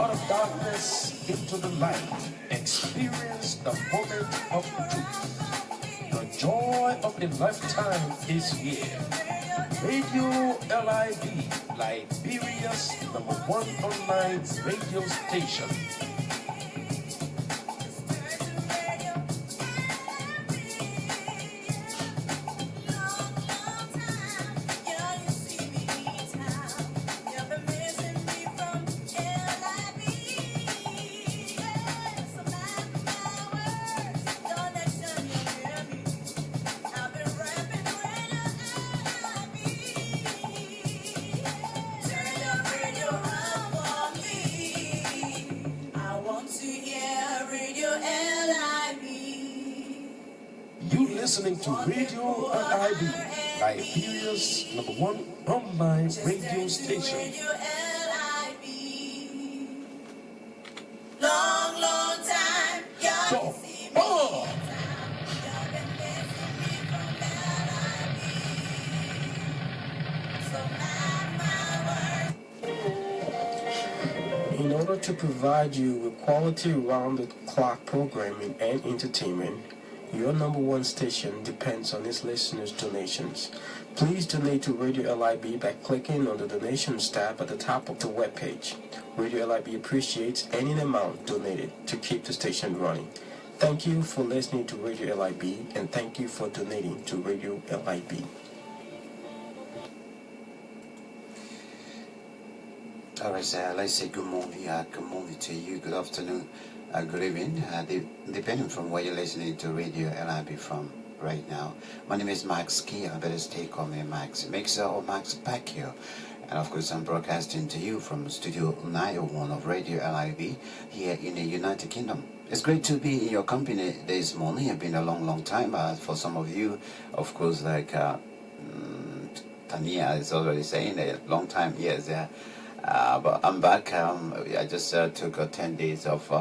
out of darkness into the light. Experience the moment of truth. The joy of a lifetime is here. Radio LIB, Liberia's #1 online radio station. Listening to Radio LIB, Liberia's #1 online radio station. Long time. So, oh. In order to provide you with quality round-the-clock programming and entertainment, your #1 station depends on its listeners' donations. Please donate to Radio LIB by clicking on the Donations tab at the top of the webpage. Radio LIB appreciates any amount donated to keep the station running. Thank you for listening to Radio LIB, and thank you for donating to Radio LIB. All right, let's say good morning to you, good afternoon, good evening, depending from where you're listening to Radio LIB from right now. My name is Max Kpakio, better stay call me Max, Mixer or Max Kpakio. And of course, I'm broadcasting to you from Studio 901 of Radio LIB here in the United Kingdom. It's great to be in your company this morning. It's been a long time. For some of you, of course, like Tania is already saying a long time, yes. But I'm back. I just took 10 days of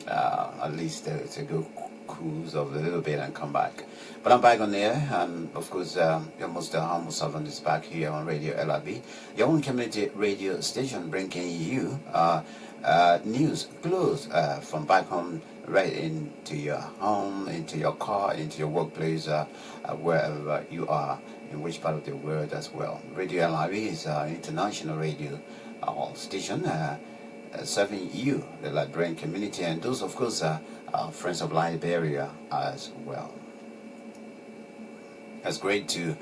at least to go cruise of a little bit and come back. But I'm back on air, and of course, your most humble servant is back here on Radio LIB, your own community radio station, bringing you news, close from back home right into your home, into your car, into your workplace, wherever you are, in which part of the world as well. Radio LIB is an international radio station serving you, the Liberian community, and those, of course, friends of Liberia as well. It's great to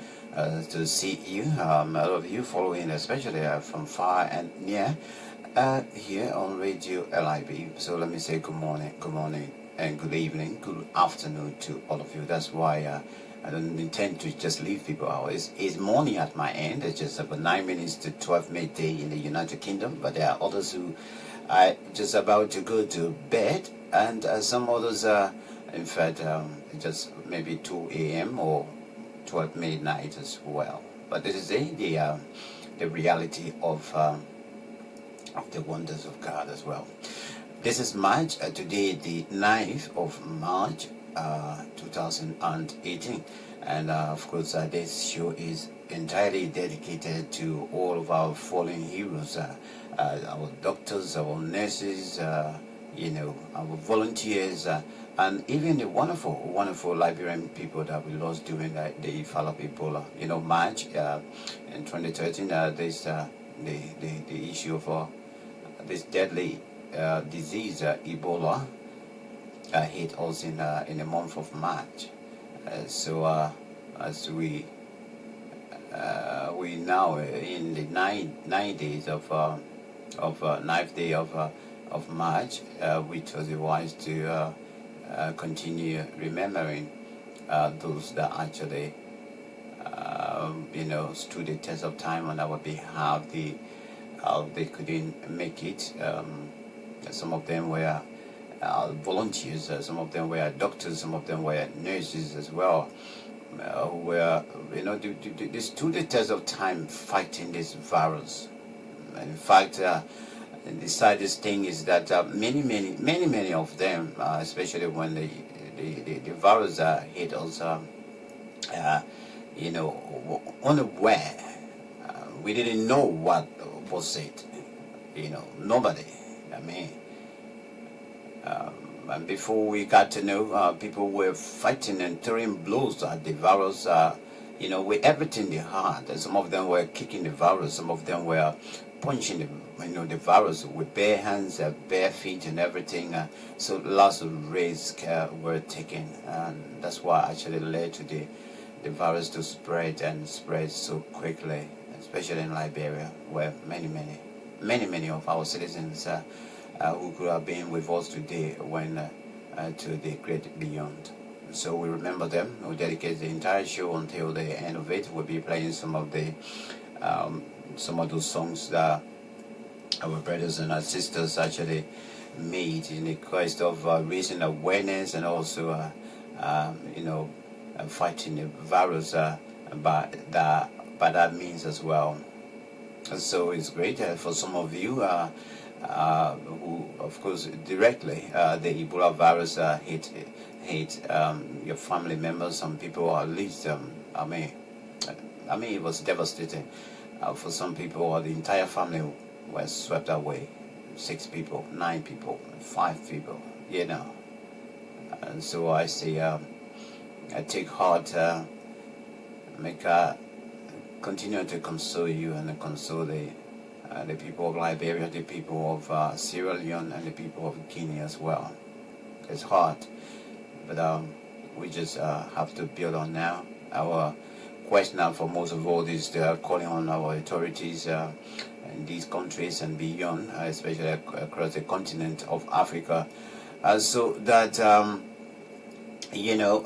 see you, a lot of you following, especially from far and near, here on Radio LIB. So let me say good morning, and good evening, good afternoon to all of you. That's why I don't intend to just leave people out. It's morning at my end. It's just about 9 minutes to 12 midday in the United Kingdom. But there are others who are just about to go to bed, and some others are, in fact, just maybe 2 a.m. or 12 midnight as well. But this is the reality of the wonders of God as well. This is March, today the 9th of March, 2018, and of course this show is entirely dedicated to all of our fallen heroes, our doctors, our nurses, our volunteers, and even the wonderful Liberian people that we lost during the fall of Ebola. March in 2013, there's the issue of this deadly disease, Ebola, hit us in the month of March. So as we now in the nine days of 9th day of March, we chose it wise to continue remembering those that actually stood the test of time on our behalf. They couldn't make it. Some of them were volunteers, some of them were doctors, some of them were nurses as well, who were, they stood the test of time fighting this virus. And in fact, the saddest thing is that many of them, especially when the virus hit us, unaware. We didn't know what was it. Nobody I mean, and before we got to know, people were fighting and throwing blows at the virus, with everything they had. And some of them were kicking the virus, some of them were punching the virus with bare hands, bare feet, and everything. So lots of risks were taken, and that's what actually led to the virus to spread and spread so quickly, especially in Liberia, where many of our citizens who could have been with us today went to the great beyond. So we remember them. We'll dedicate the entire show until the end of it. We'll be playing some of those songs that our brothers and our sisters actually made in the quest of raising awareness and also, fighting the virus by that means as well. So it's great for some of you who, of course, directly the Ebola virus hit your family members. Some people, at least, it was devastating. For some people, the entire family was swept away. 6 people, 9 people, 5 people, And so I say, I take heart, continue to console you and console the people of Liberia, the people of Sierra Leone, and the people of Guinea as well. It's hard, but we just have to build on now. Our quest now for most of all is calling on our authorities in these countries and beyond, especially across the continent of Africa, so that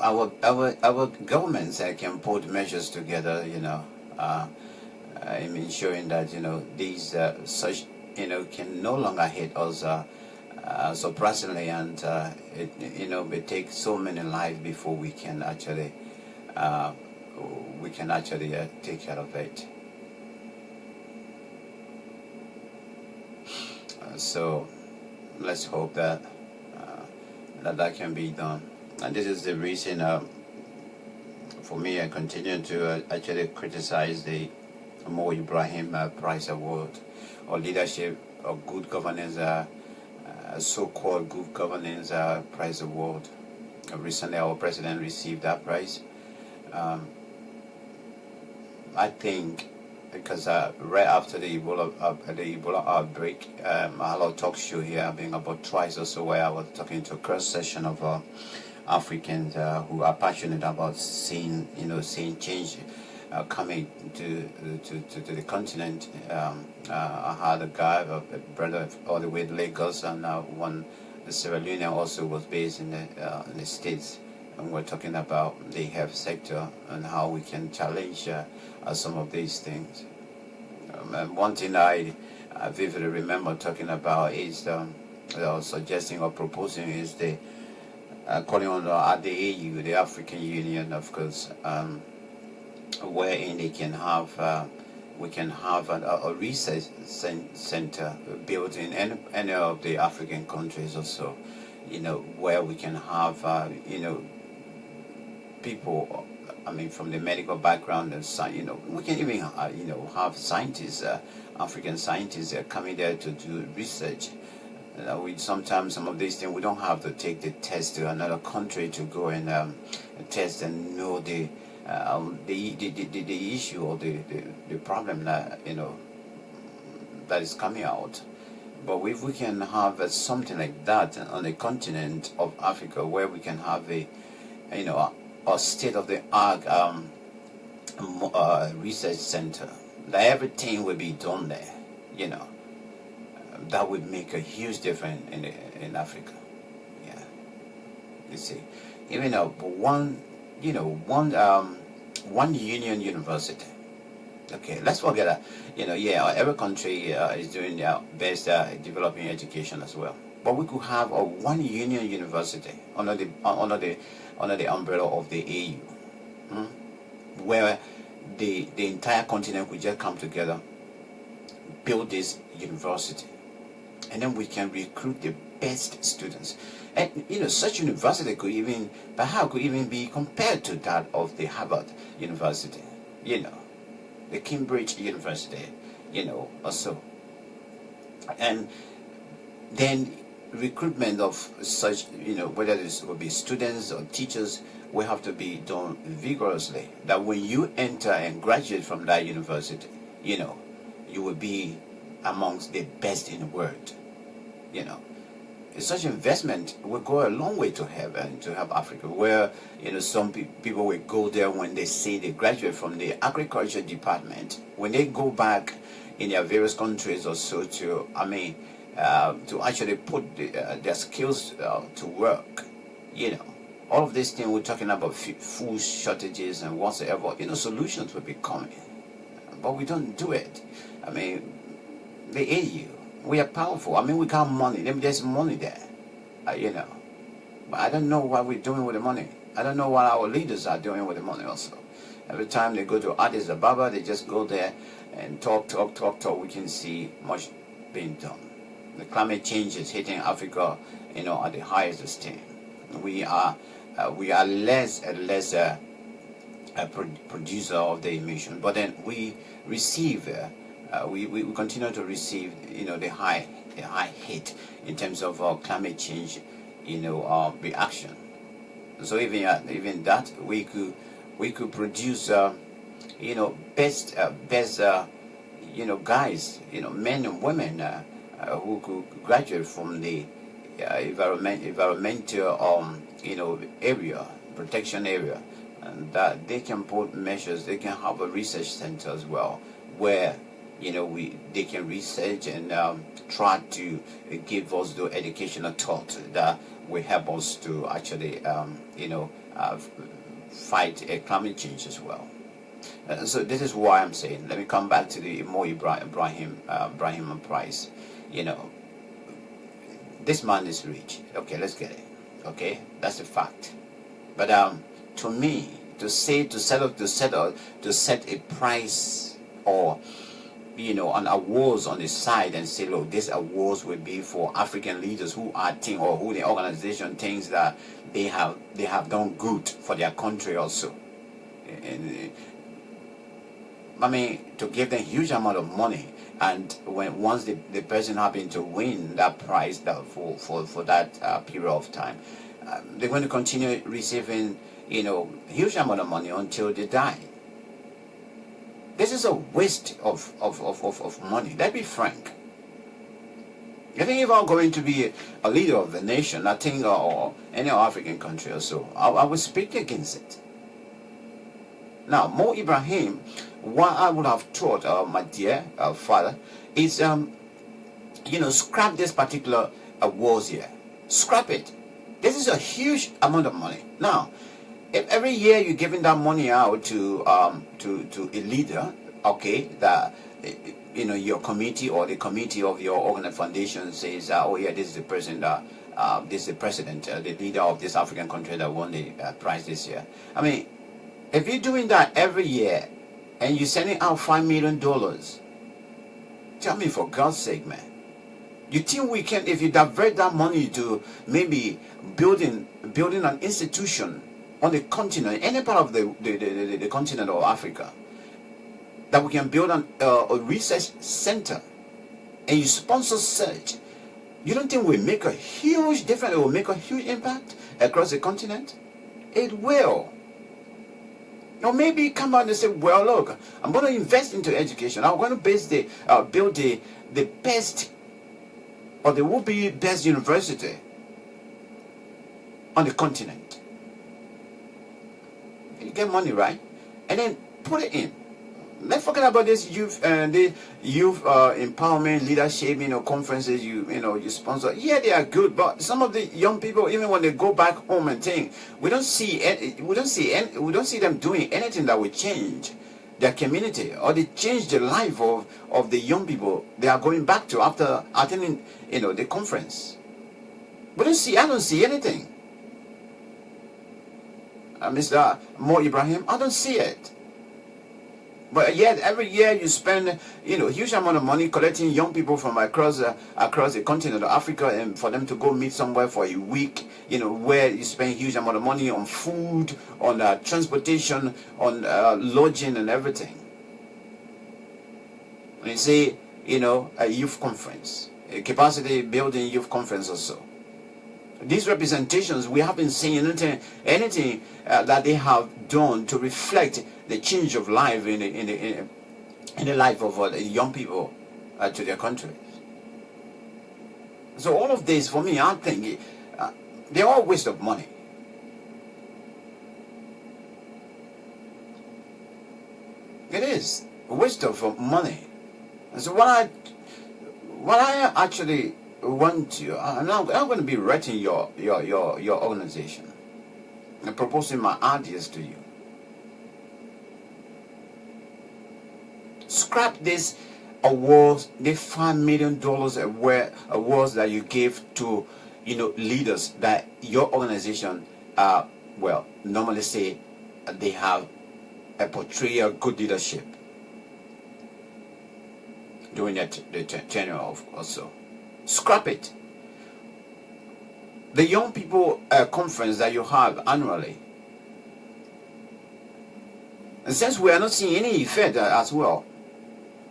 our governments can put measures together, in ensuring that these such can no longer hit us surprisingly, and it takes so many lives before we can actually take care of it. So let's hope that that can be done. And this is the reason for me I continue to actually criticize the Mo Ibrahim Prize Award, or Leadership or Good Governance, so-called Good Governance Prize Award. Recently our president received that prize. I think because right after the Ebola outbreak, I had a talk show here, being about twice or so, where I was talking to a cross section of Africans who are passionate about seeing change coming to the continent. I had a guy, a brother, all the way to Lagos, and one, the Sierra Leone, also was based in the States. And we're talking about the health sector and how we can challenge some of these things. And one thing I vividly remember talking about is suggesting or proposing is the calling on the AU, the African Union, of course, wherein they can have we can have a research center built in any of the African countries also, where we can have people, from the medical background, and we can even have scientists, African scientists coming there to do research. We sometimes, some of these things, we don't have to take the test to another country to go and test and know the issue or the problem that that is coming out. But if we can have something like that on the continent of Africa, where we can have a state-of-the-art research center, that everything will be done there, that would make a huge difference in Africa. Yeah, you see, even one union university. Okay, let's forget that. Every country is doing their best developing education as well. But we could have a one union university under the umbrella of the AU, where the entire continent would just come together, build this university, and then we can recruit the best students. And such university could even be compared to that of the Harvard University, the Cambridge University, also. And then recruitment of such, whether this will be students or teachers, will have to be done vigorously. That when you enter and graduate from that university, you will be amongst the best in the world. Such investment will go a long way to help Africa. Where some people will go there when they say they graduate from the agriculture department. When they go back in their various countries or so to actually put their skills to work. All of these things we're talking about, food shortages and whatsoever. Solutions will be coming, but we don't do it. The AU. We are powerful. We got money. There's money there, But I don't know what we're doing with the money. I don't know what our leaders are doing with the money also. Every time they go to Addis Ababa, they just go there and talk. We can see much being done. The climate change is hitting Africa, at the highest esteem. We are less and less a producer of the emission, but then we receive. We continue to receive, the high hit in terms of climate change, reaction. So even that we could produce, best guys, men and women who could graduate from the environmental, area, protection area, and that they can put measures. They can have a research center as well, where they can research and try to give us the educational thought that will help us to actually fight climate change as well. So this is why I'm saying, let me come back to the Mo Ibrahim Price. This man is rich. Okay, let's get it. Okay, that's a fact. But to me, to set a price or an awards on the side and say, look, this awards will be for African leaders who are or who the organization thinks that they have done good for their country also. And to give them huge amount of money, and once the person happen to win that prize for that period of time, they're going to continue receiving huge amount of money until they die. This is a waste of money. Let's be frank. I think if I'm going to be a leader of the nation, I think, or any African country or so, I would speak against it. Now, Mo Ibrahim, what I would have taught my dear father is, scrap this particular awards here. Scrap it. This is a huge amount of money. Now, if every year you're giving that money out to a leader, okay, that your committee or the committee of your organization foundation says, oh yeah, this is the person that this is the president, the leader of this African country that won the prize this year. If you're doing that every year and you're sending out $5 million, tell me, for God's sake, man, you think we can, if you divert that money to maybe building an institution on the continent, any part of the continent of Africa, that we can build a research center, and you sponsor search, you don't think we make a huge difference? It will make a huge impact across the continent? It will. Or maybe come out and say, well, look, I'm going to invest into education. I'm going to build the best, or the will-be best university on the continent. You get money, right? And then put it in. Let's forget about this youth empowerment, leadership, conferences you sponsor. Yeah, they are good, but some of the young people, even when they go back home and think, we don't see them doing anything that will change their community, or they change the life of the young people they are going back to after attending the conference. I don't see anything. Mr. Mo Ibrahim, I don't see it. But yet every year you spend a huge amount of money collecting young people from across the continent of Africa, and for them to go meet somewhere for a week, where you spend a huge amount of money on food, on transportation, on lodging and everything. And you say, a youth conference, capacity building youth conference or so. These representations, we haven't seen anything that they have done to reflect the change of life in the life of the young people to their countries. So all of this, for me, I think they're all waste of money. It is a waste of money. And so what I actually want to, I'm going to be writing your organization and proposing my ideas to you. Scrap this awards, the $5 million awards that you give to leaders that your organization normally say they have a portrayal of good leadership during the tenure of also. Scrap it. The young people conference that you have annually, and since we are not seeing any effect as well,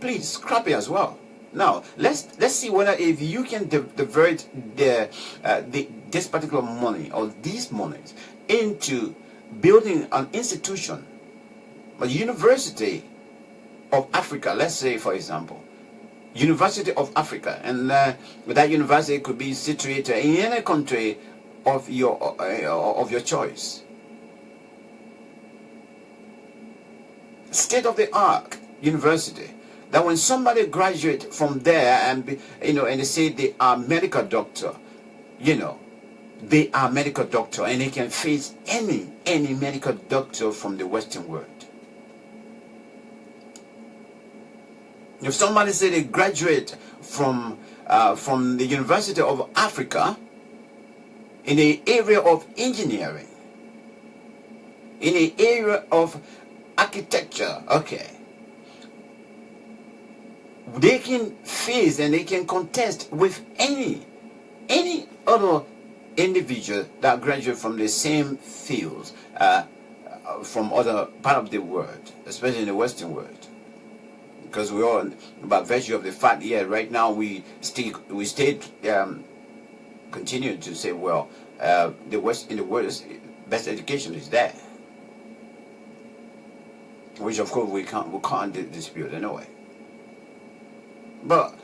please scrap it as well. Now let's see whether if you can divert this particular money or these monies into building an institution, a university of Africa, let's say for example, University of Africa, and that university could be situated in any country of your choice. State of the art university, that when somebody graduates from there and and they say they are medical doctor, they are medical doctor and they can face any medical doctor from the Western world. If somebody say they graduate from the University of Africa in the area of engineering, in the area of architecture, okay, they can face and they can contest with any other individual that graduate from the same fields from other part of the world, especially in the Western world. Because we all, by virtue of the fact, right now we continue to say, well, the West in the world, best education is there, which of course we can't dispute anyway. But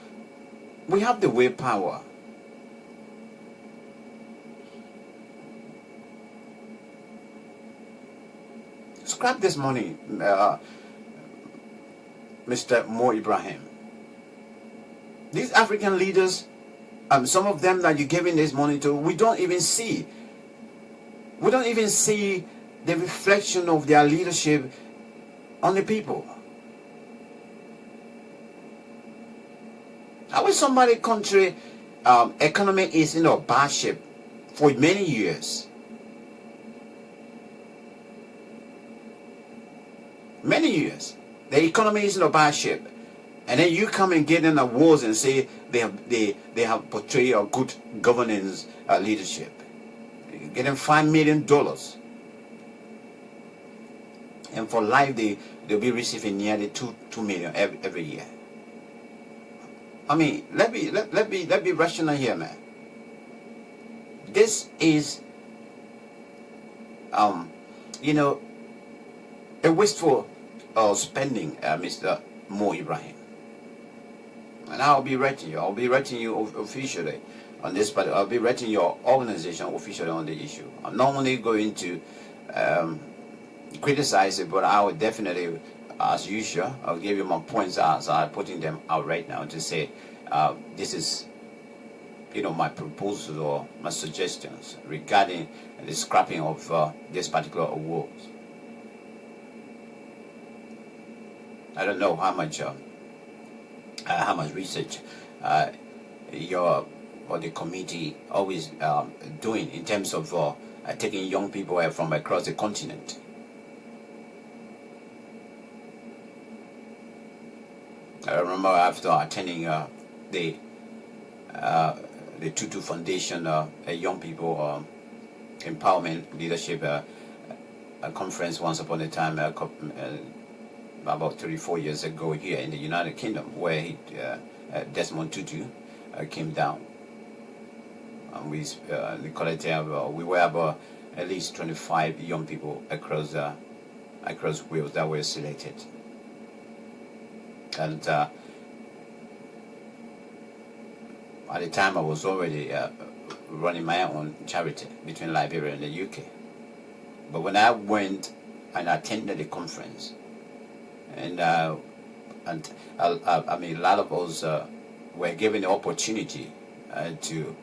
we have the willpower. Scrap this money, Mr. Mo Ibrahim. These African leaders, some of them that you're giving this money to, we don't even see the reflection of their leadership on the people. How is somebody's country economy is in a bad shape for many years? Many years. The economy is in a bad shape, and then you come and get in awards and say they have portrayed a good governance leadership. You get them $5 million, and for life they'll be receiving nearly $2 million every year. I mean, let be rational here, man. This is a wasteful spending, Mr. Mo Ibrahim. And I'll be writing you officially on this, but I'll be writing your organization officially on the issue. I'm not only going to criticize it, but I will definitely, as usual, I'll give you my points as I'm putting them out right now to say this is my proposals or my suggestions regarding the scrapping of this particular awards. I don't know how much research the committee always doing in terms of taking young people from across the continent. I remember after attending the Tutu Foundation young people empowerment leadership a conference once upon a time, about 3-4 years ago here in the United Kingdom, where Desmond Tutu came down. And we the collective, we were about at least 25 young people across Wales that were selected. And at the time I was already running my own charity between Liberia and the UK. But when I went and attended the conference, and I mean, a lot of us were given the opportunity to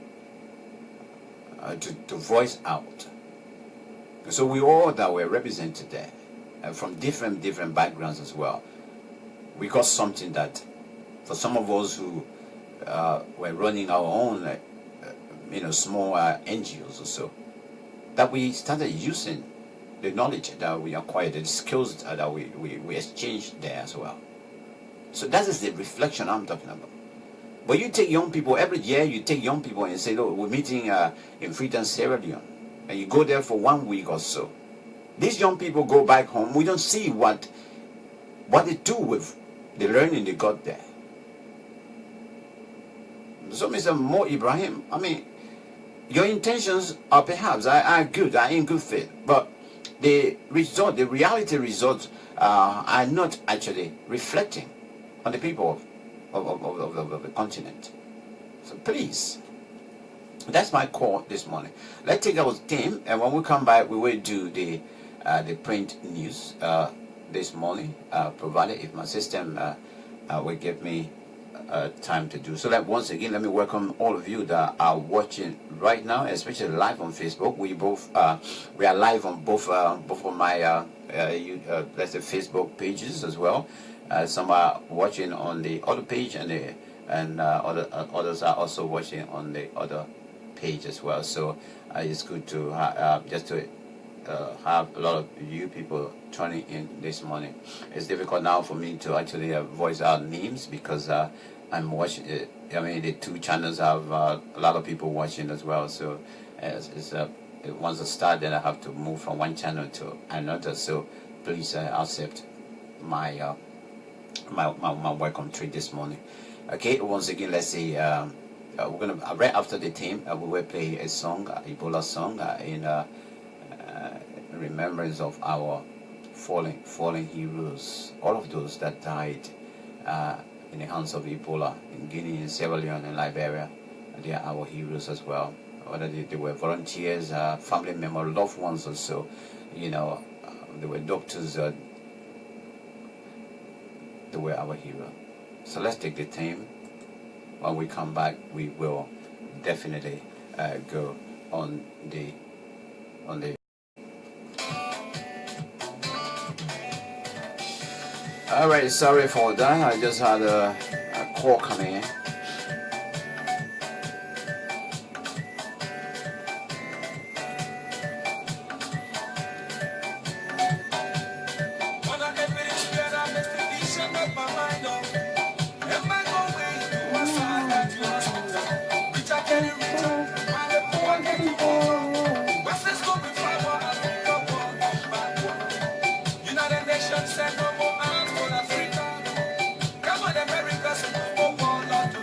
voice out. So we all that were represented there, from different backgrounds as well. We got something that, for some of us who were running our own, small NGOs or so, that we started using the knowledge that we acquired, the skills that we exchanged there as well. So that is the reflection I'm talking about. But you take young people, every year you take young people and say, look, we're meeting in Freetown, Sierra Leone. And you go there for 1 week or so. These young people go back home. We don't see what they do with the learning they got there. So Mr. Mo Ibrahim, I mean, your intentions are perhaps are good, are in good faith. But the result, the reality results are not actually reflecting on the people of the continent. So please, that's my call this morning. Let's take our theme, and when we come back, we will do the print news this morning, provided if my system will give me time to do so. Once again, let me welcome all of you that are watching right now, especially live on Facebook. We are live on both of my let's say Facebook pages as well. Some are watching on the other page, and others are also watching on the other page as well. So it's good to have a lot of you people tuning in this morning. It's difficult now for me to actually voice out names because I'm watching. I mean, the two channels have a lot of people watching as well. So once I start, then I have to move from one channel to another. So please accept my my welcome treat this morning. Okay, once again, let's see. We're gonna right after the theme, we will play a song, Ebola song, in remembrance of our fallen heroes, all of those that died in the hands of Ebola in Guinea, in Sierra Leone, and Liberia. They are our heroes as well. Whether they were volunteers, family members, loved ones, also, they were doctors. They were our hero. So let's take the theme. When we come back, we will definitely go on the. All right, sorry for that. I just had a call coming in. Send no more arms for Africa. Come on, America, send no more war, Lord.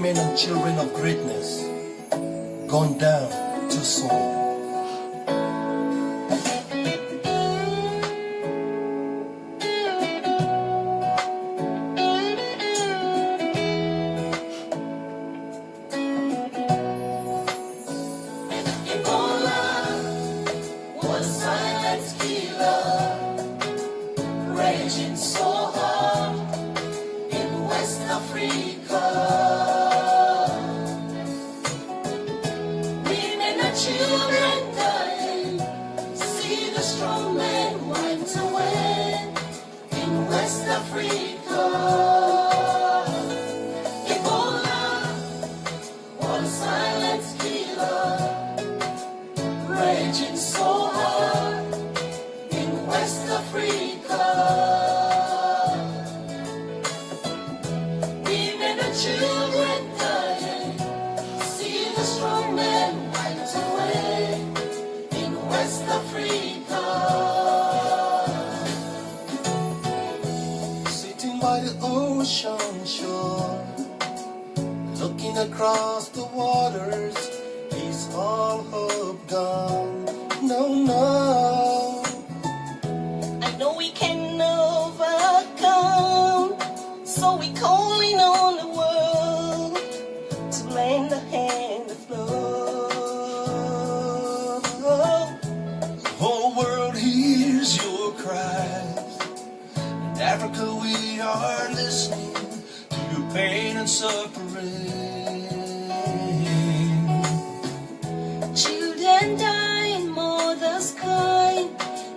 women and children of greatness gone down too soon. Raging so hard in West Africa. Women and children dying. See the strong men wiped away in West Africa. Ebola, one silent killer, raging so hard in West Africa. Children dying, see the strong men wiped away in West Africa. Sitting by the ocean shore, looking across the waters, is all hope gone? No, no. I know we can overcome, so we calling on the world to lend a hand of love. The whole world hears your cries. In Africa we are listening to your pain and suffering. Children die in mothers cry,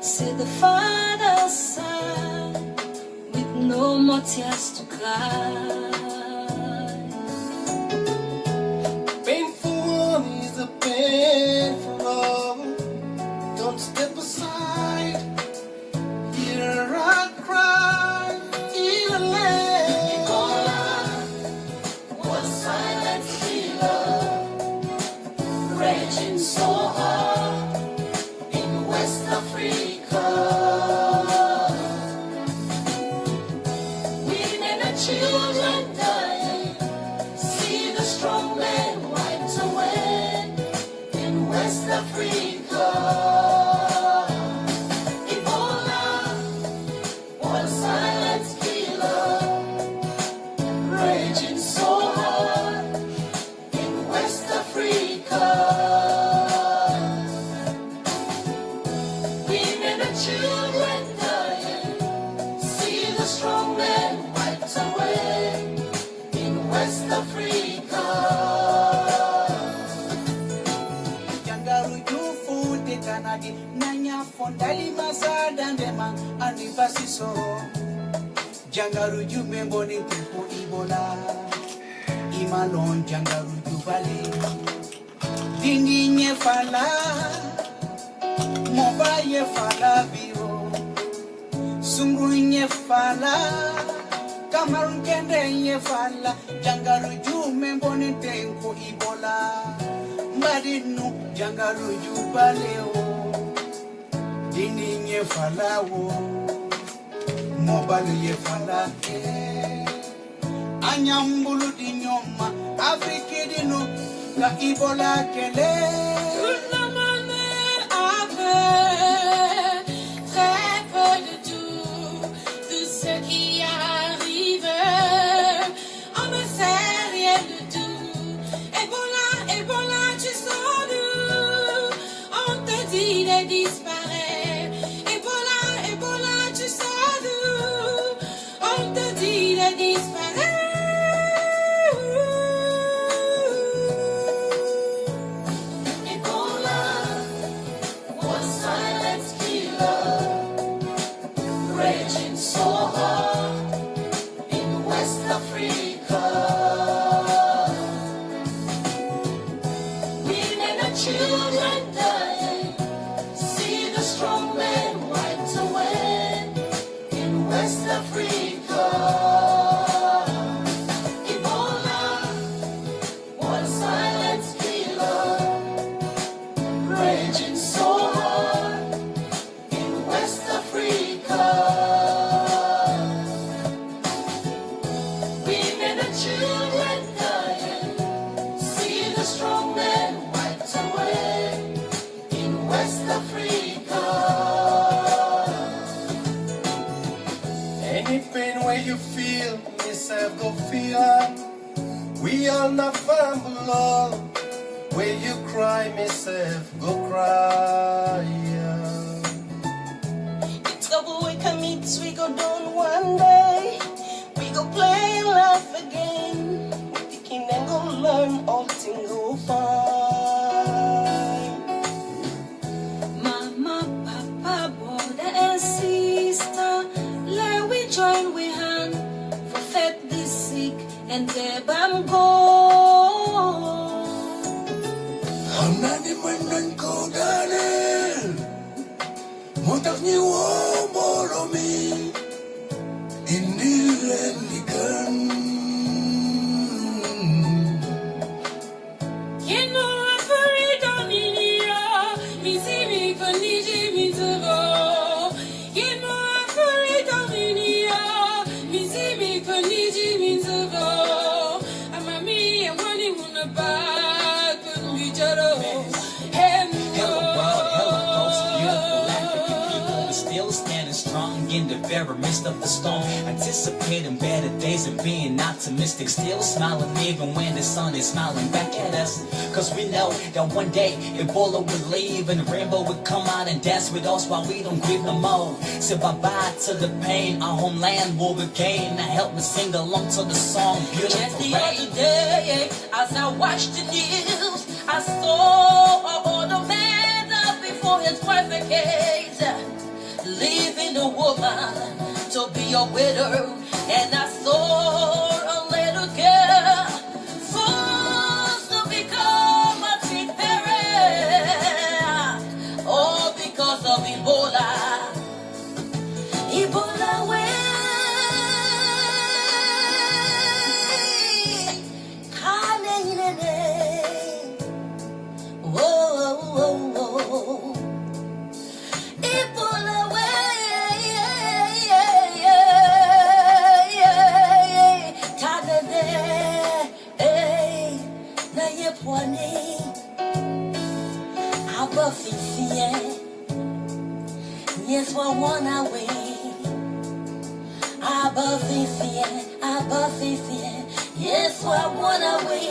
see the father's side with no more tears to cry. Painful one is a painful hour. Don't step aside. Hear I cry. Ebola, one silent killer, raging so hard in West Africa. Women and children dying, see the strong men wiped away in West Africa. Ebola, one silent killer, raging so hard in West Africa. Women and children dying, see the strong men wiped away in West Africa. Jangaru jufu de Canadi, Nanya Fondali Masada Dema, Anibasiso. Jangaru ju memboni tepu Ebola. Imalon Jangaru ju vale. Dingi nye fala, Moba ye fala biro. Sungru nye fala, Kamarun kende ye fala. Jangaru ju memboni tepu Ebola. Marinu Jangaru ju baleo. Dini nye fala wo. Mobile ye fala Anyambulu di nyoma Afrique di no La Ebola kele Toute la monnaie a peur, très peu de tout ce qui arrive. On ne sait rien de tout. Ebola, Ebola, tu sors d'où? On te dit de disparaître. Ebola, Ebola, tu sors d'où? On te dit de disparaître. Ebola. We all not family. Where you cry, myself, go cry. It's trouble we commit, we go down one day. We go play and laugh again. We can then go learn all things go fine. Mama, papa, brother and sister, let we join we hand for fed the sick and their bam go. I'm not the man that go down. Montag ni wo moro mi in the gun. You know I'm very down in here. Me see me for Niji me to go. You know I'm very down in here. Me see me for Niji me to go. I'm a me and one you wanna buy couldn't be jaro. Hello world, hello folks, beautiful African people. We still standing strong in the very midst of the storm, anticipating better days and being optimistic. Still smiling even when the sun is smiling back at us. Cause we know that one day Ebola will leave and the rainbow will come out and dance with us while we don't grieve no more. Say bye-bye to the pain, our homeland will regain. Now help me sing along to the song, beautiful Just the rain. other day, as I watched the news, I saw the man up before his perfect age, leaving a woman to be a widow, and I saw a little girl forced to become a teen parent, all because of Ebola. Ebola way. Whoa. Ebola way. Tadade. Na ye pwani. Aba fifiye. Yes, wa wanna way. Aba fifiye. Yes, wa wanna way.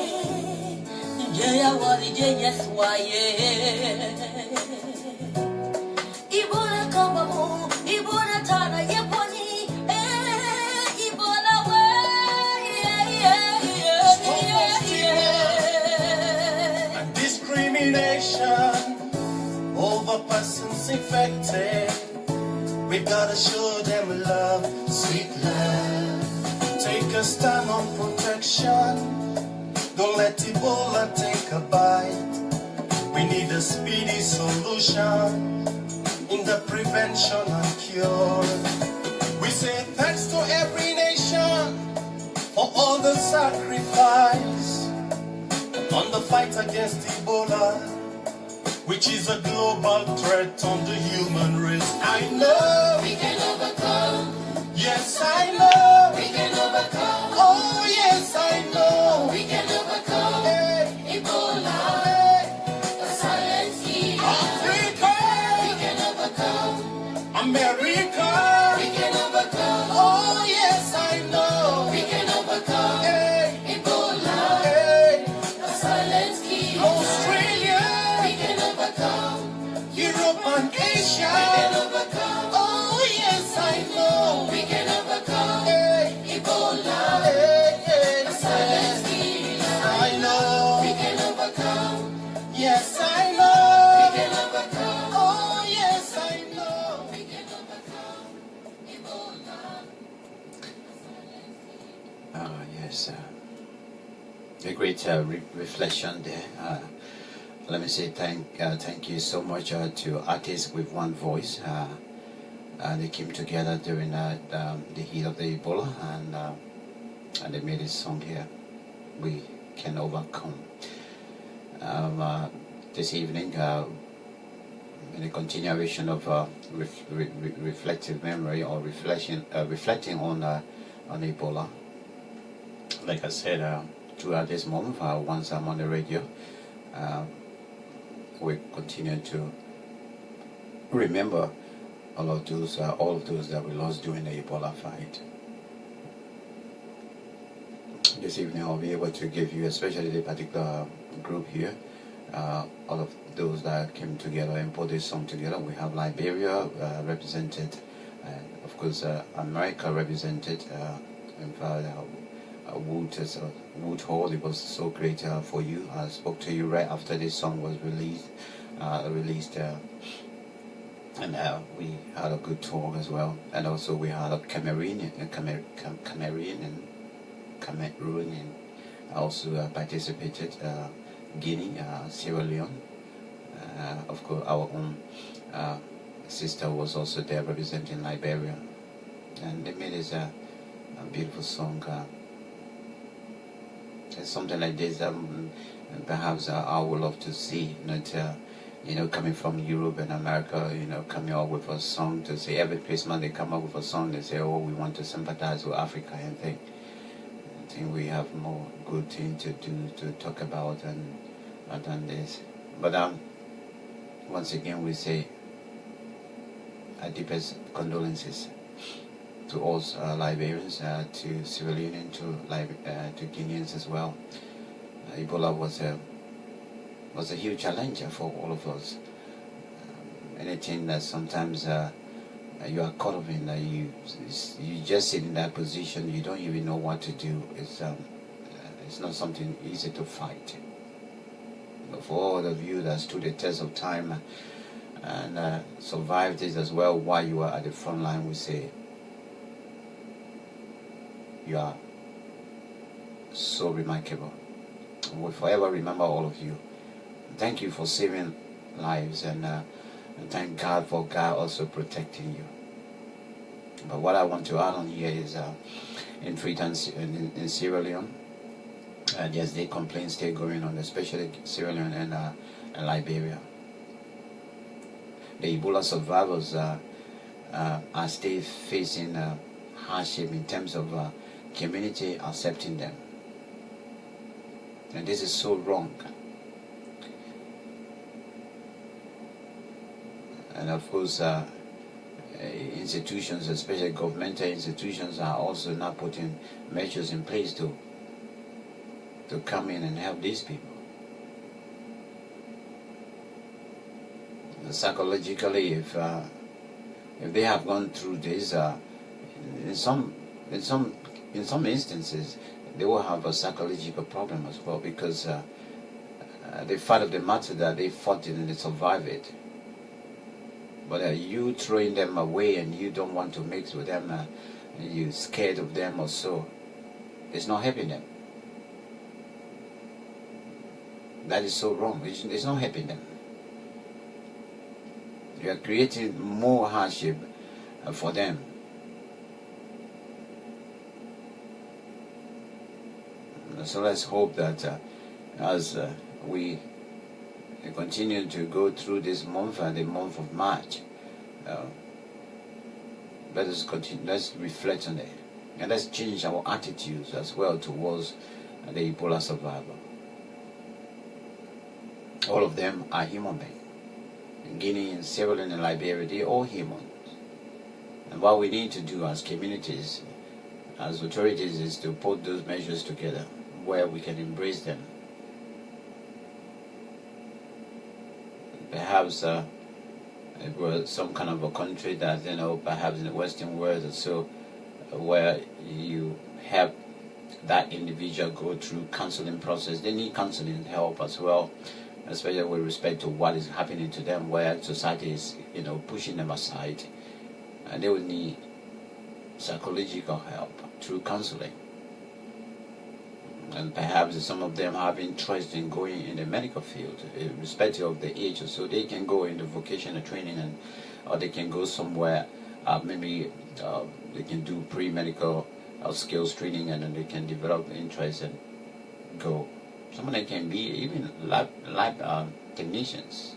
Yeah, what did you yes, why, yeah. Ebola Kabamu, Ebola Tana, Yaponi, Ebola way, yeah. And discrimination over persons infected. We gotta show them love, sweet love. Take a stand on protection. Don't let Ebola take a bite. We need a speedy solution in the prevention and cure. We say thanks to every nation for all the sacrifice on the fight against Ebola, which is a global threat on the human race. I know We can overcome, yes I know, we can overcome, oh yes I know. we can overcome Hey, Ebola, hey, a silent key. Africa, We can overcome, America, we can overcome, oh yes I know. we can overcome Hey, Ebola, hey, a silent key. Australia, We can overcome, Europe and we can Asia, overcome, oh yes I know. we can overcome Hey, Ebola, hey, hey, a silent key. I know. We can overcome, Yes, I we know. can overcome, Oh, yes, I know. we can overcome Ebola. Yes, a great reflection there. Let me say thank you so much to artists with one voice. They came together during the heat of the Ebola, and they made this song here. We can overcome. This evening, in a continuation of reflective memory or reflecting on Ebola. Like I said, throughout this month, once I'm on the radio, we continue to remember all of those that we lost during the Ebola fight. this evening I'll be able to give you, especially the particular group here, all of those that came together and put this song together. We have Liberia represented, and of course America represented. In fact, Wood Hall, it was so great for you. I spoke to you right after this song was released, and we had a good talk as well. And also we had a Cameroonian also participated, Guinea, Sierra Leone. Of course, our own sister was also there representing Liberia, and they made us a beautiful song. It's something like this. Perhaps I would love to see, not coming from Europe and America, coming up with a song to say every Christmas they come up with a song. They say, "Oh, we want to sympathize with Africa," and I think we have more good thing to do to talk about than this. But once again, we say our deepest condolences to all Liberians, to Sierra Leone, to Guineans as well. Ebola was a huge challenge for all of us. Anything that sometimes you are caught up in, you just sit in that position, you don't even know what to do. It's not something easy to fight. But for all of you that stood the test of time and survived this as well while you are at the front line, we say you are so remarkable. We'll forever remember all of you. Thank you for saving lives, and thank God for God also protecting you. But what I want to add on here is in Freetown, in Sierra Leone, yes, the complaints still going on, especially Sierra Leone and Liberia. The Ebola survivors are still facing hardship in terms of community accepting them. And this is so wrong. And of course, institutions, especially governmental institutions, are also not putting measures in place to come in and help these people. Psychologically, if they have gone through this, in some instances, they will have a psychological problem as well, because the fact of the matter that they fought it and they survived it. But you throwing them away and you don't want to mix with them, and you're scared of them or so, it's not helping them. That is so wrong. It's not helping them. You are creating more hardship for them. So let's hope that as we continue to go through this month, the month of March, let us continue. Let's reflect on it, and let's change our attitudes as well towards the Ebola survivor. All of them are human beings. Guinea and Sierra Leone and Liberia, they're all humans. And what we need to do as communities, as authorities, is to put those measures together where we can embrace them. Perhaps it was some kind of a country that, perhaps in the Western world or so, where you help that individual go through counseling process. They need counseling help as well, especially with respect to what is happening to them, where society is, pushing them aside, and they will need psychological help through counseling. And perhaps some of them have interest in going in the medical field, irrespective of the age, so they can go into vocational training, or they can go somewhere, maybe they can do pre-medical skills training, and then they can develop interest and go. Some of them can be even lab technicians.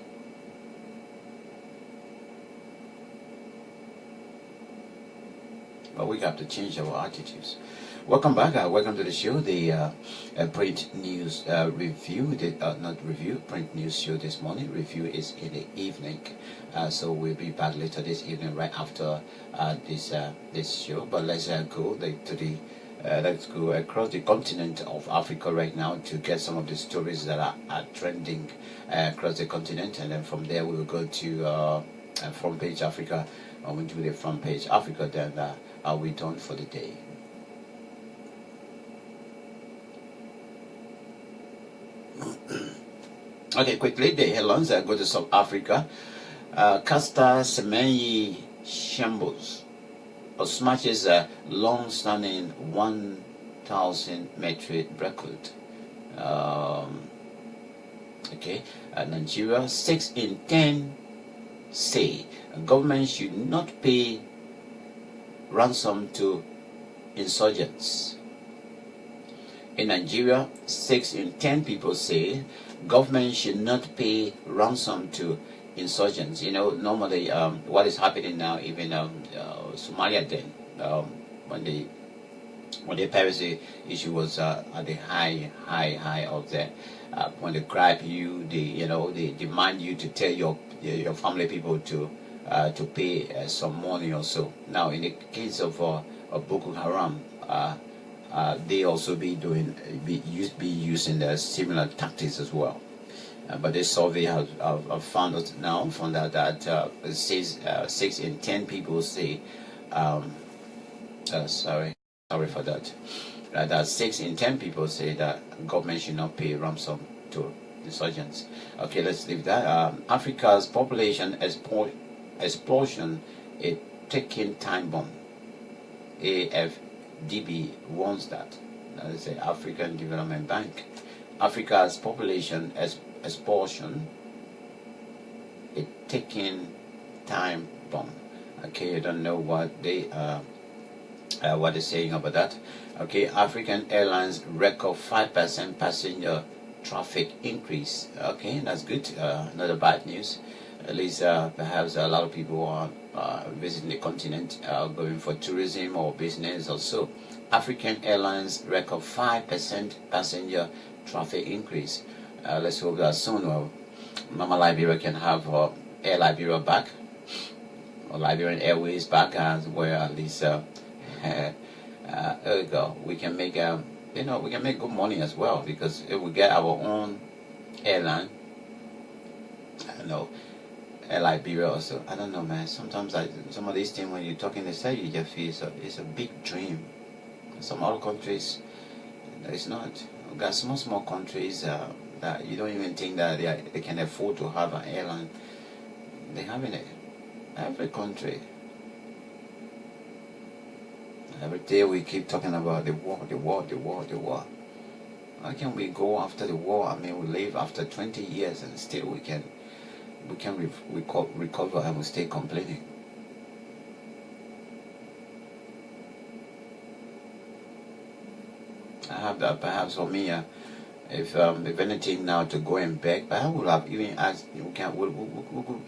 But we have to change our attitudes. Welcome back. Welcome to the show, the print news review. Print news show this morning. Review is in the evening. So we'll be back later this evening, right after this show. But let's go to the let's go across the continent of Africa right now to get some of the stories that are trending across the continent, and then from there we will go to front page Africa. When we do the front page Africa, then are we done for the day? Okay, quickly the headlines. Go to South Africa. Caster Semenya shambles or smashes a long-standing 1,000 metric record. Okay, Nigeria, 6 in 10 say government should not pay ransom to insurgents. In Nigeria, 6 in 10 people say government should not pay ransom to insurgents. You know, normally what is happening now, even Somalia then, when the piracy issue was at the high of the when they grab you, they demand you to tell your family people to pay some money or so. Now, in the case of Boko Haram, they also be using the similar tactics as well. But this survey has found out that it says 6 in 10 people say, sorry for that. That 6 in 10 people say that government should not pay ransom to insurgents. Okay, let's leave that. Africa's population explosion, a ticking time bomb. AFDB warns that. That is the African Development Bank. Africa's population explosion, a ticking time bomb. Okay, you don't know what they're saying about that. Okay, African Airlines record 5% passenger traffic increase. Okay, that's good. Not a bad news. At least perhaps a lot of people are visiting the continent, going for tourism or business or so. African Airlines record 5% passenger traffic increase. Let's hope that soon Mama Liberia can have Air Liberia back, or Liberian Airways back, as where at least there we go. We can make we can make good money as well, because if we get our own airline, I don't know, Air Liberia also. I don't know, man. Sometimes some of these things, when you're talking, they say you just feel it's a big dream. Some other countries, it's not. We've got small countries that you don't even think that they can afford to have an airline. They have it. Every country. Every day we keep talking about the war. How can we go after the war? I mean, we live after 20 years and still we can recover and we stay complaining. I have that perhaps for me. If anything now to go and beg, but I would have even asked. We could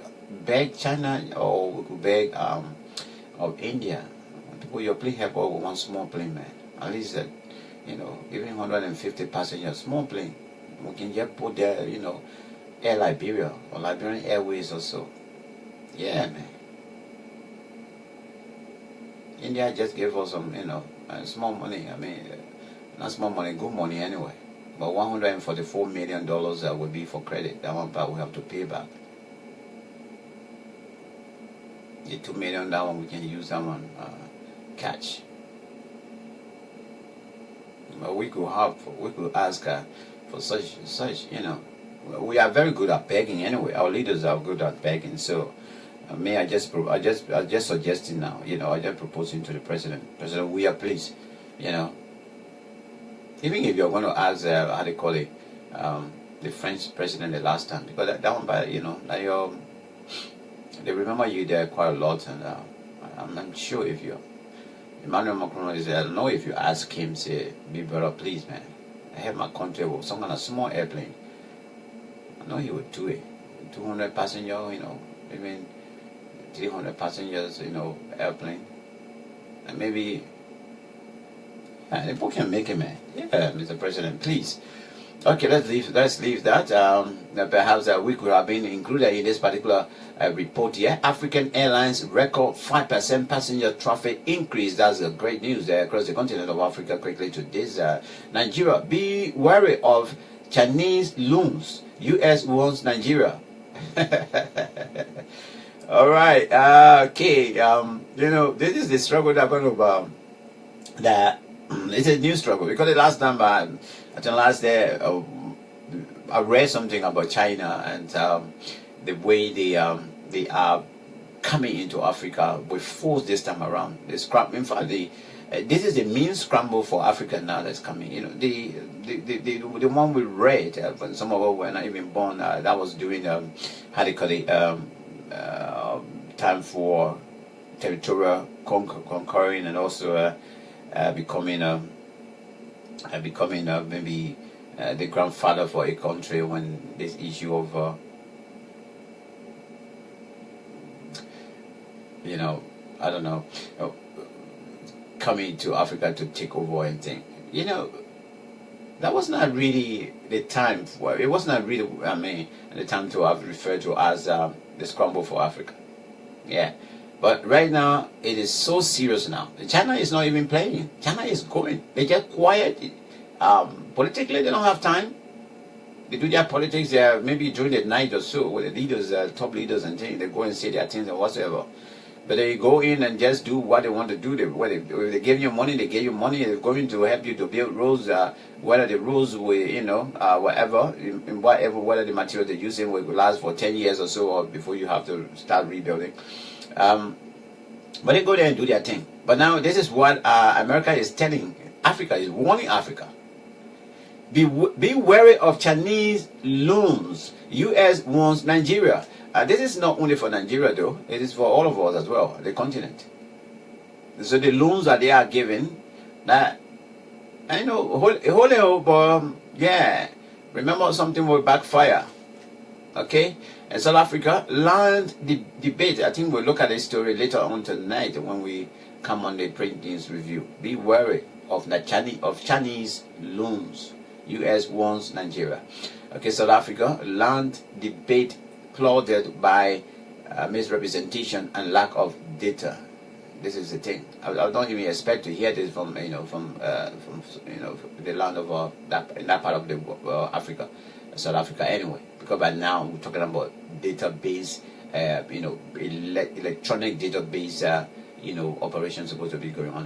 beg China, or we could beg of India. People, your plane help over one small plane, man. At least that, even 150 passengers, small plane. We can just put there, Air Liberia or Liberian Airways or so. Yeah, man. India just gave us some, small money. I mean, not small money, good money anyway. But $144 million will be for credit. That one part we have to pay back. The $2 million, that one we can use that one catch. But we could ask for such. We are very good at begging anyway. Our leaders are good at begging. So, I just suggesting now. I just proposing to the president. President, we are pleased. Even if you're going to ask, how do you call it, the French president the last time, because that one, they remember you there quite a lot, and I'm sure if Emmanuel Macron is there, I don't know if you ask him, say, be brother, please, man, I have my country with some kind of small airplane. I know he would do it. 200 passenger, even 300 passengers, airplane, and maybe. The people can make it, man. Yeah, Mr. President, please. Okay, let's leave that. Perhaps we could have been included in this particular report here. African Airlines record 5% passenger traffic increase. That's great news there across the continent of Africa. Quickly to this, Nigeria, be wary of Chinese loans. U.S. warns Nigeria. All right. Okay. This is the struggle that going to that. It's a new struggle because the last time, I think last day, I read something about China and the way they are coming into Africa with force this time around. In fact, this is the main scramble for Africa now that's coming. The one we read when some of us were not even born. That was during how they call it time for territorial conquering and also becoming maybe the grandfather for a country when this issue of I don't know, coming to Africa to take over and thing. That was not really the time for it. Was not really, the time to have referred to as the scramble for Africa. Yeah. But right now, it is so serious now. China is not even playing. China is going. They get quiet. Politically, they don't have time. They do their politics maybe during the night or so with the leaders, top leaders and things. They go and say their things and whatsoever. But they go in and just do what they want to do. If they give you money, they give you money. They're going to help you to build roads. Whether the roads will, whatever, whether the material they're using will last for 10 years or so, or before you have to start rebuilding. But they go there and do their thing. But now this is what America is telling Africa, is warning Africa. Be wary of Chinese loans. U.S. warns Nigeria. This is not only for Nigeria though, it is for all of us as well, the continent. So the loans that they are giving, that I know, hold up, yeah, remember something will backfire. Okay, and South Africa land the debate. I think we'll look at this story later on tonight when we come on the print news review. Be wary of Chinese loans. U.S. warns Nigeria. Okay, South Africa land debate clouded by misrepresentation and lack of data. This is the thing. I don't even expect to hear this from the land of that part of the Africa, South Africa anyway. Because by now we're talking about database, electronic database, operations supposed to be going on.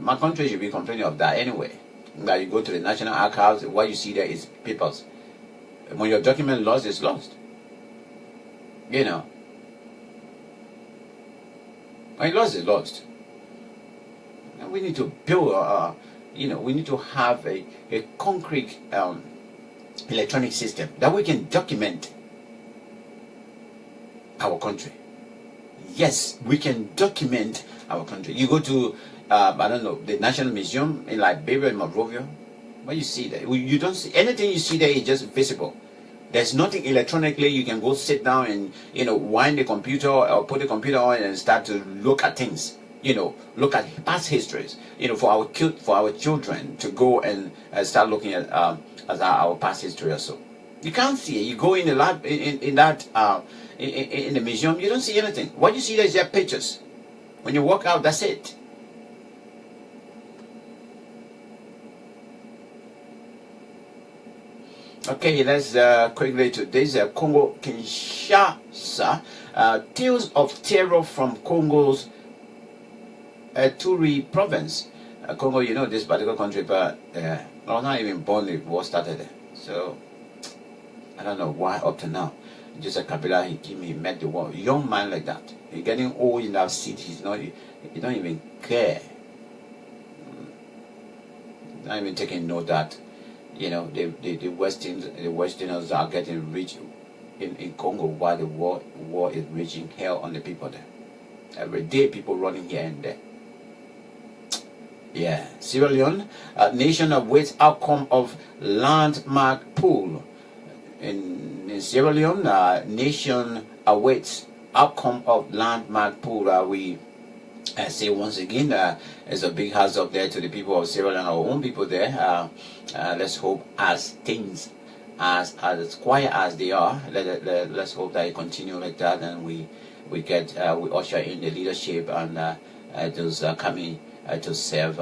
My country should be complaining of that anyway. That you go to the National Archives, what you see there is papers. When your document lost, it's lost. When lost, it's lost. And we need to build, we need to have a concrete electronic system that we can document our country. Yes, we can document our country. You go to, the National Museum in Liberia, in Monrovia, what you see there, you don't see anything. You see there is just visible. There's nothing electronically. You can go sit down and wind the computer or put the computer on and start to look at things. Look at past histories. For our children to go and start looking at our past history or so. You can't see it. You go in the lab in the museum. You don't see anything. What you see there is their pictures. When you walk out, that's it. Okay, let's quickly to this Congo Kinshasa. Tales of terror from Congo's Turi province. Congo, this particular country, but not even born, the war started there. So I don't know why up to now. Just a Kabila, he met the war. Young man like that. He's getting old in that seat. He don't even care. Not even taking note that the Westerners are getting rich in Congo while the war is reaching hell on the people there. Every day people running here and there. Yeah. Sierra Leone, nation awaits outcome of landmark poll. In Sierra Leone, nation awaits outcome of landmark poll. We I say once again, there's a big hands up there to the people of Sierra Leone, our own people there. Let's hope as things, as quiet as they are, let's hope that it continue like that, and we we usher in the leadership and those coming to serve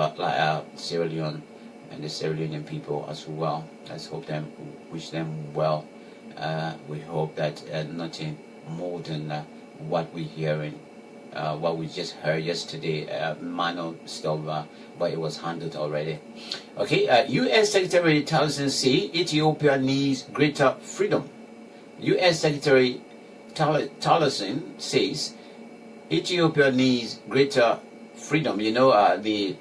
Sierra Leone and the Sierra Leonean people as well. Let's hope them, wish them well. We hope that nothing more than what we're hearing. What we just heard yesterday, minor stuff, but it was handled already. Okay, U.S. Secretary Tillerson says Ethiopia needs greater freedom. U.S. Secretary Tillerson says Ethiopia needs greater freedom. You know, the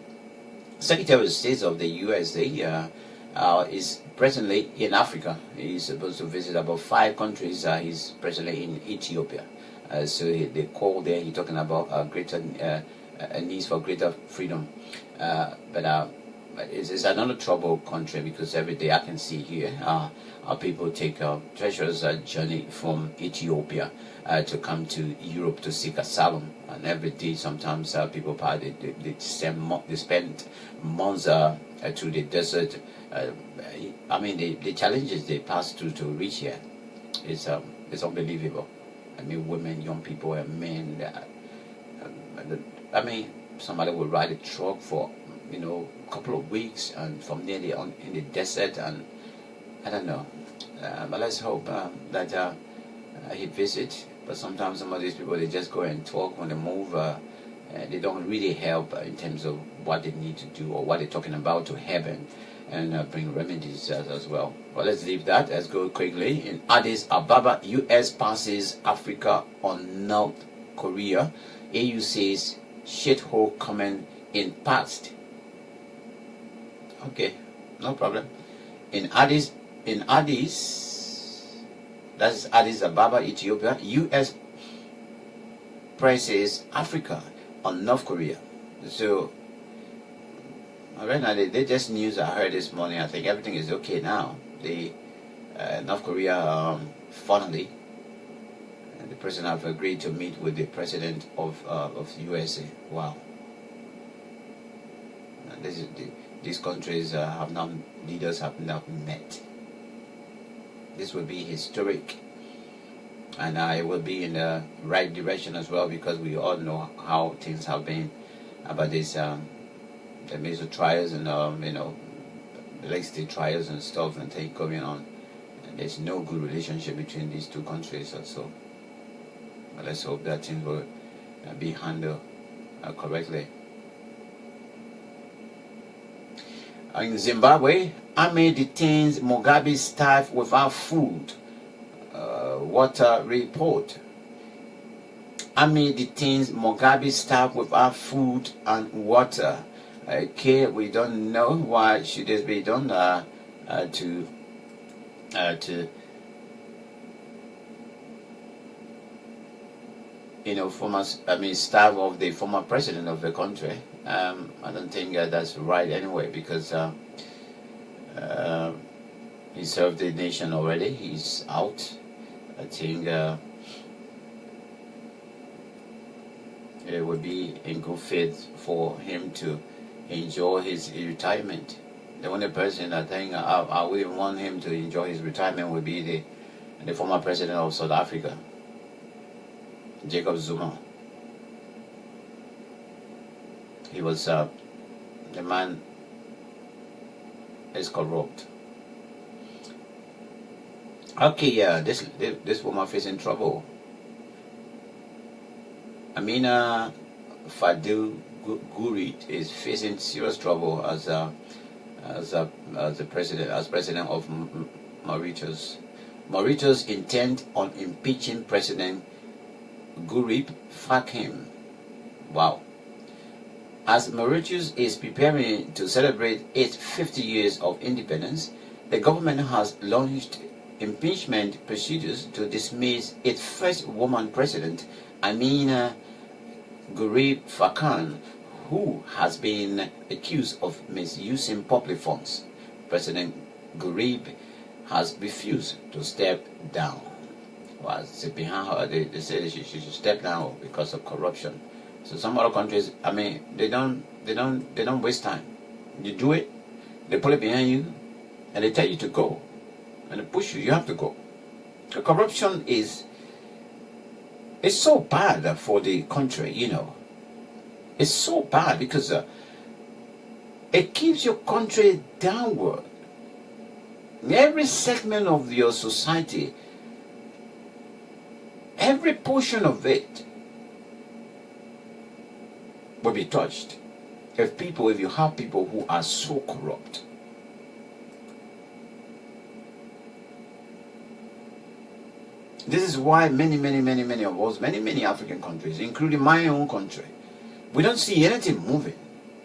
Secretary of State of the USA is presently in Africa. He's supposed to visit about 5 countries. He's presently in Ethiopia. So they call there, he's talking about greater needs for greater freedom. But it's another troubled country, because every day I can see here our people take a treacherous journey from Ethiopia to come to Europe to seek asylum. And every day sometimes people they spend months through the desert. I mean, the challenges they pass through to reach here is unbelievable. I mean, women, young people, and men. I mean, somebody will ride a truck for, a couple of weeks, and from there they're in the desert, and I don't know. But let's hope that he visits. But sometimes some of these people, they just go and talk when they move. They don't really help in terms of what they need to do or what they're talking about to heaven, and bring remedies as well. Well, let's leave that. Let's go quickly. In Addis Ababa, U.S. passes Africa on North Korea. AU says shithole comment in past. Okay, no problem. In Addis, that's Addis Ababa, Ethiopia. U.S. presses Africa on North Korea. So right now, they just news I heard this morning. I think everything is okay now. The North Korea finally, the president have agreed to meet with the president of USA. Wow. And these countries leaders have not met. This will be historic, and it will be in the right direction as well, because we all know how things have been about this. The major trials and the late state trials and stuff and things going on. And there's no good relationship between these two countries also. But let's hope that things will be handled correctly. In Zimbabwe, army detains Mugabe staff without food. Water report. Army detains Mugabe staff without food and water. Okay, we don't know why should this be done to staff of the former president of the country. I don't think that's right anyway, because he served the nation already. He's out. I think it would be in good faith for him to enjoy his retirement. The only person I think I wouldn't want him to enjoy his retirement would be the former president of South Africa, Jacob Zuma. He was the man is corrupt. Okay, yeah, this woman facing trouble. Amina Fadil Gourid is facing serious trouble as president of Mauritius. Mauritius intent on impeaching President Gourid. Fuck him. Wow. As Mauritius is preparing to celebrate its 50 years of independence, the government has launched impeachment procedures to dismiss its first woman president, Amina Gourid Fakan, who has been accused of misusing public funds. President Gourid has refused to step down. Well, behind her, they said she should step down because of corruption. So some other countries, I mean, they don't waste time. You do it, they pull it behind you, and they tell you to go, and they push you. You have to go. The corruption is so bad for the country. You know, it's so bad because it keeps your country downward. Every segment of your society, every portion of it will be touched if you have people who are so corrupt. This is why many of us, many African countries, including my own country, we don't see anything moving.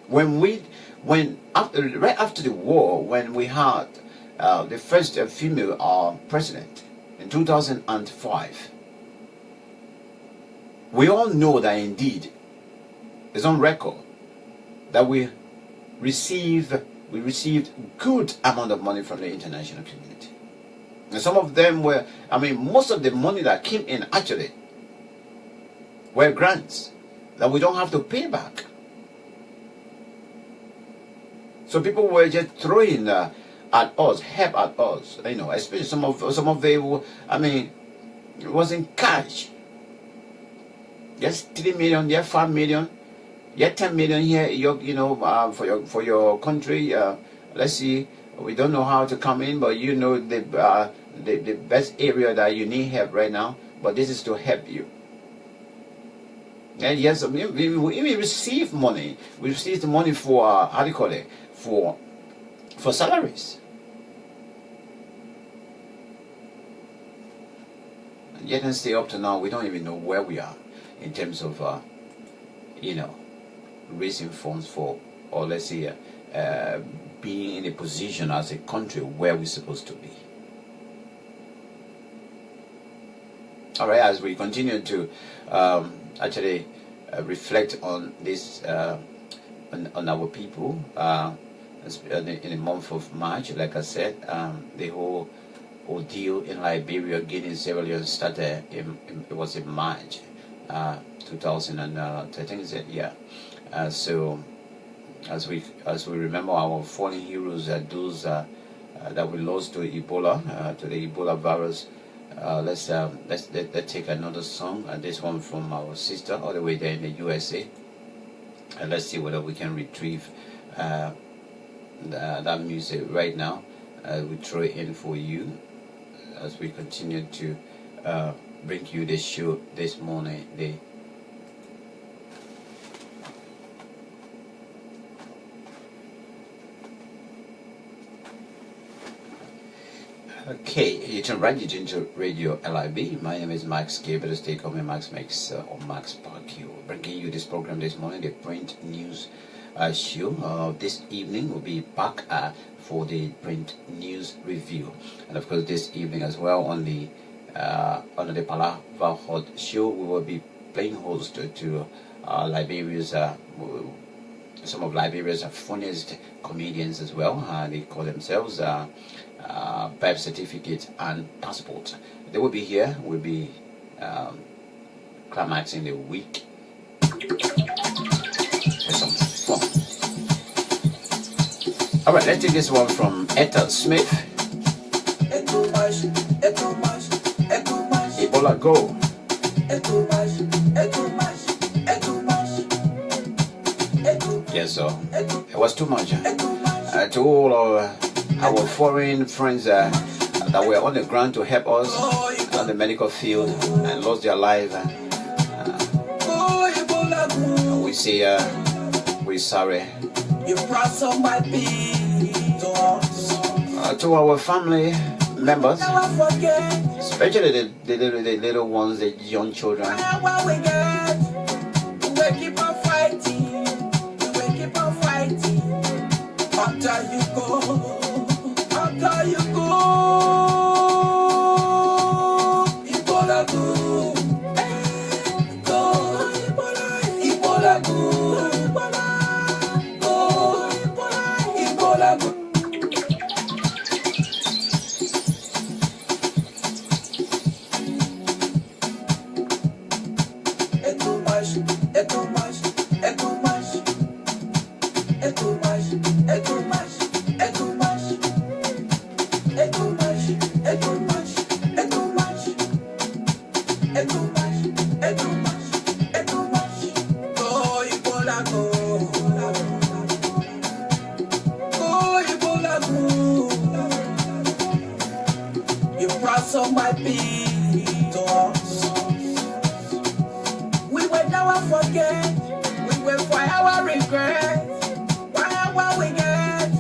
Right after the war, when we had the first female president in 2005, we all know that indeed it's on record that we received good amount of money from the international community. And some of them were, I mean, most of the money that came in actually were grants that we don't have to pay back. So people were just throwing at us, help at us, you know, especially some of them, I mean, it was in cash. Yes, 3 million, yeah, 5 million, yeah, 10 million here, you know, for your country. Let's see, we don't know how to come in, but you know the best area that you need help right now, but this is to help you. And yes, we receive money. We receive the money for how do you call it? For salaries. And yet and stay up to now, we don't even know where we are in terms of you know, raising funds for, or let's say being in a position as a country where we're supposed to be. All right, as we continue to actually reflect on this, on our people, in the month of March, like I said, the whole ordeal in Liberia, Guinea, Sierra Leone started. It was in March 2013. Is it? Yeah. So as we remember our fallen heroes, those that we lost to Ebola, to the Ebola virus. Let's take another song, this one from our sister all the way there in the USA, and let's see whether we can retrieve that music right now. We throw it in for you as we continue to bring you this show this morning. Okay, you can write it into Radio LIB. My name is Max Kpakio. Stay call me Max or Max Kpakio. Bringing you this program this morning, the print news show. This evening we'll be back for the print news review, and of course this evening as well on the Palava Hot show we will be playing host to Liberia's some of Liberia's funniest comedians as well. They call themselves birth certificate and passport. They will be here. We'll be climaxing the week for some fun. All right, let's take this one from Etta Smith. Ebola go. Yes, so it was too much. To all our foreign friends that were on the ground to help us on the medical field and lost their life, we say we're sorry. You brought somebody to our family members, never forget especially the little ones, the young children. what we get. We will keep on fighting. We will keep on fighting until you go. Until you go. Ebola go. Go. Ebola go. Ebola go. Ebola go. Ebola go. ransom my people. We will never forget. We will forever regret. Whatever we get,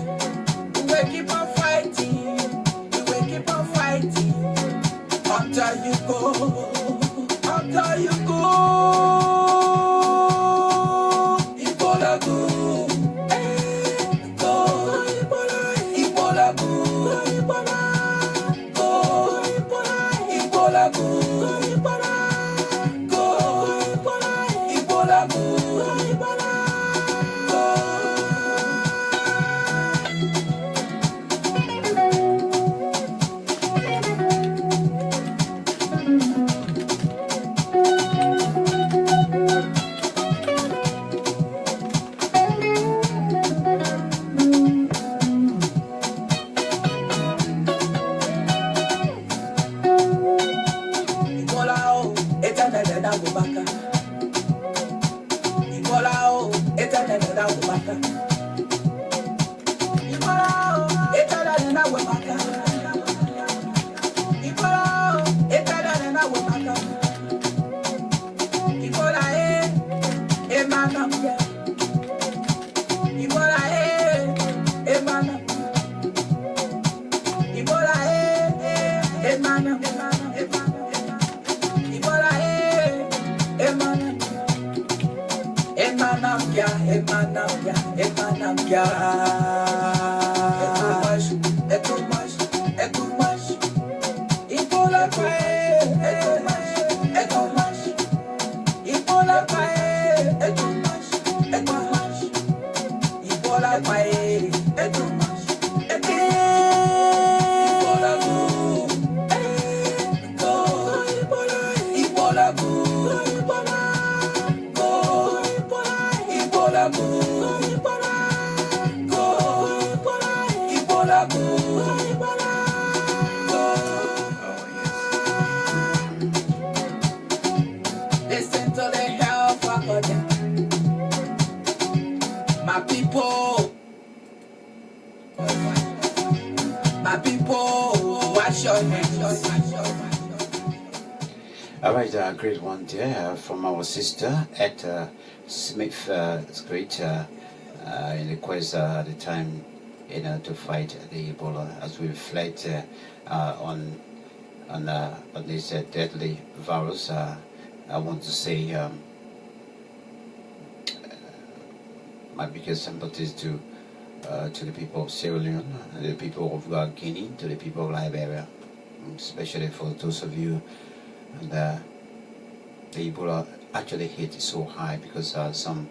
we will keep on fighting. We will keep on fighting until you go. Until you go. Ebola go. Go. Ebola go. Ebola go. Ebola go. Ebola go. Ebola go. Listen to the health of them. My people, wash your hands. All right, great one there from our sister at Smith. It's great in the quest at the time, to fight the Ebola. As we reflect on this deadly virus, I want to say my biggest sympathies to the people of Sierra Leone, the people of Guinea, to the people of Liberia, especially for those of you. And the Ebola actually hit so high because some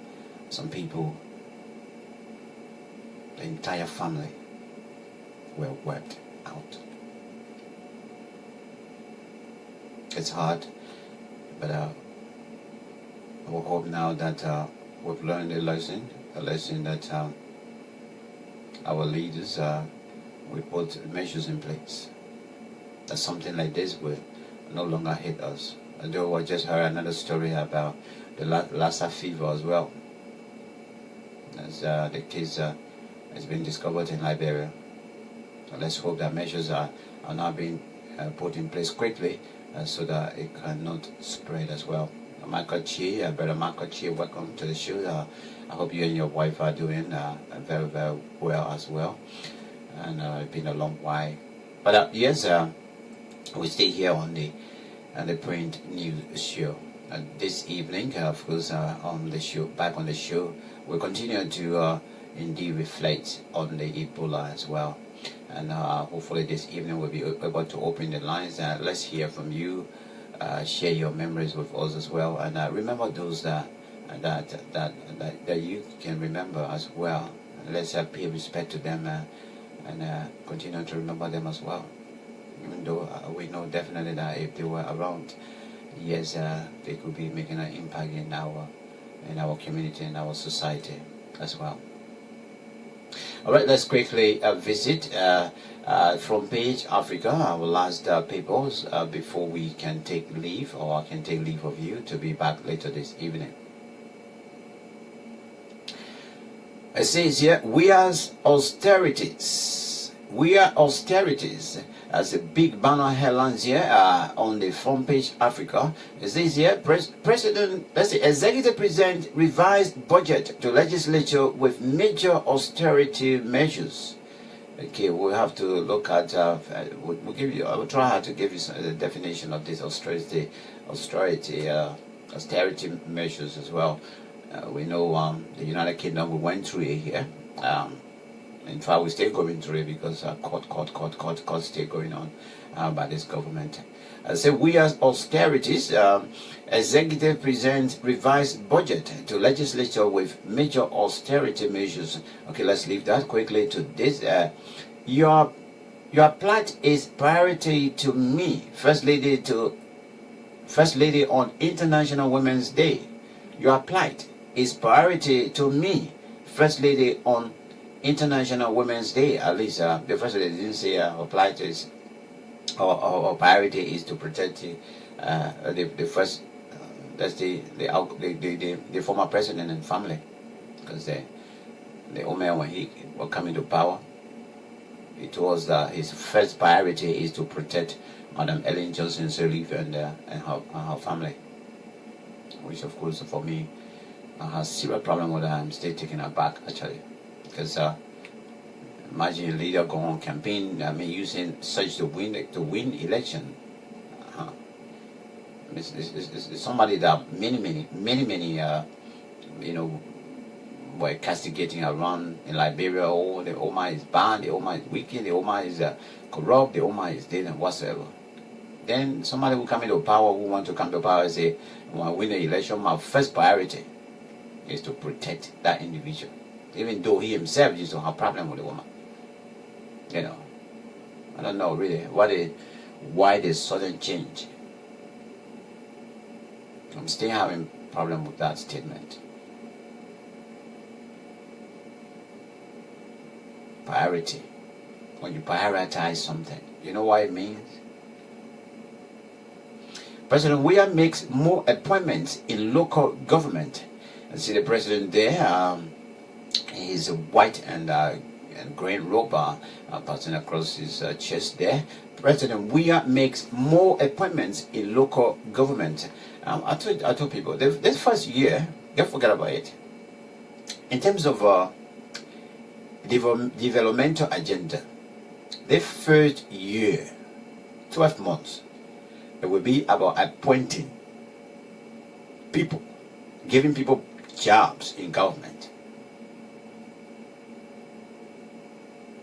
people, the entire family, were wiped out. It's hard, but I will hope now that we've learned a lesson that our leaders will put measures in place that something like this will no longer hit us. Although I just heard another story about the Lassa fever as well. As the case has been discovered in Liberia. So let's hope that measures are now being put in place quickly so that it cannot spread as well. Michael Chi, Brother Michael Chi, welcome to the show. I hope you and your wife are doing very, very well as well. And it's been a long while. But yes, we stay here on the print news show. This evening, of course, on the show, back on the show, we'll continue to indeed reflect on the Ebola as well. And hopefully this evening we'll be able to open the lines. Let's hear from you. Share your memories with us as well. And remember those that you can remember as well. Let's pay respect to them and continue to remember them as well. Even though we know definitely that if they were around, yes, they could be making an impact in our community, in our society as well. All right, let's quickly visit from Page Africa, our last people, before we can take leave, or I can take leave of you to be back later this evening. It says here, we are austerities As a big banner headlines here on the front page Africa. It says here, President, let's say, Executive present revised budget to legislature with major austerity measures. Okay, we'll have to look at. We'll give you. I will try to give you the definition of this austerity measures as well. We know the United Kingdom, we went through it here. In fact, we still going through it because court still going on by this government. So we as austerities, executive present revised budget to legislature with major austerity measures. Okay, let's leave that quickly to this. Your plight is priority to me, First Lady on International Women's Day. Your plight is priority to me, First Lady on International Women's Day. At least the First Lady didn't say her plight is or priority is to protect the first that's the former president and family, because the Omer, when he was coming to power, it was his first priority is to protect Madam Ellen Johnson Sirleaf and her family, which of course for me I have serious problem with her. I'm still taking her back actually, because imagine a leader going on campaign, using such to win election. It's somebody that many were castigating around in Liberia. Oh, the Omar is bad, the Omar is wicked, the Omar is corrupt, the Omar is dead and whatsoever. Then somebody who come into power, who want to come to power, say, when I win the election, my first priority is to protect that individual, even though he himself used to have problem with the woman. I don't know really why the sudden change. I'm still having problem with that statement. Priority. When you prioritize something, you know what it means? President William makes more appointments in local government. And see the president there. He's white and green robe passing across his chest there. President Weah makes more appointments in local government. I told people this first year, don't forget about it. In terms of developmental agenda, the first year, 12 months, it will be about appointing people, giving people jobs in government.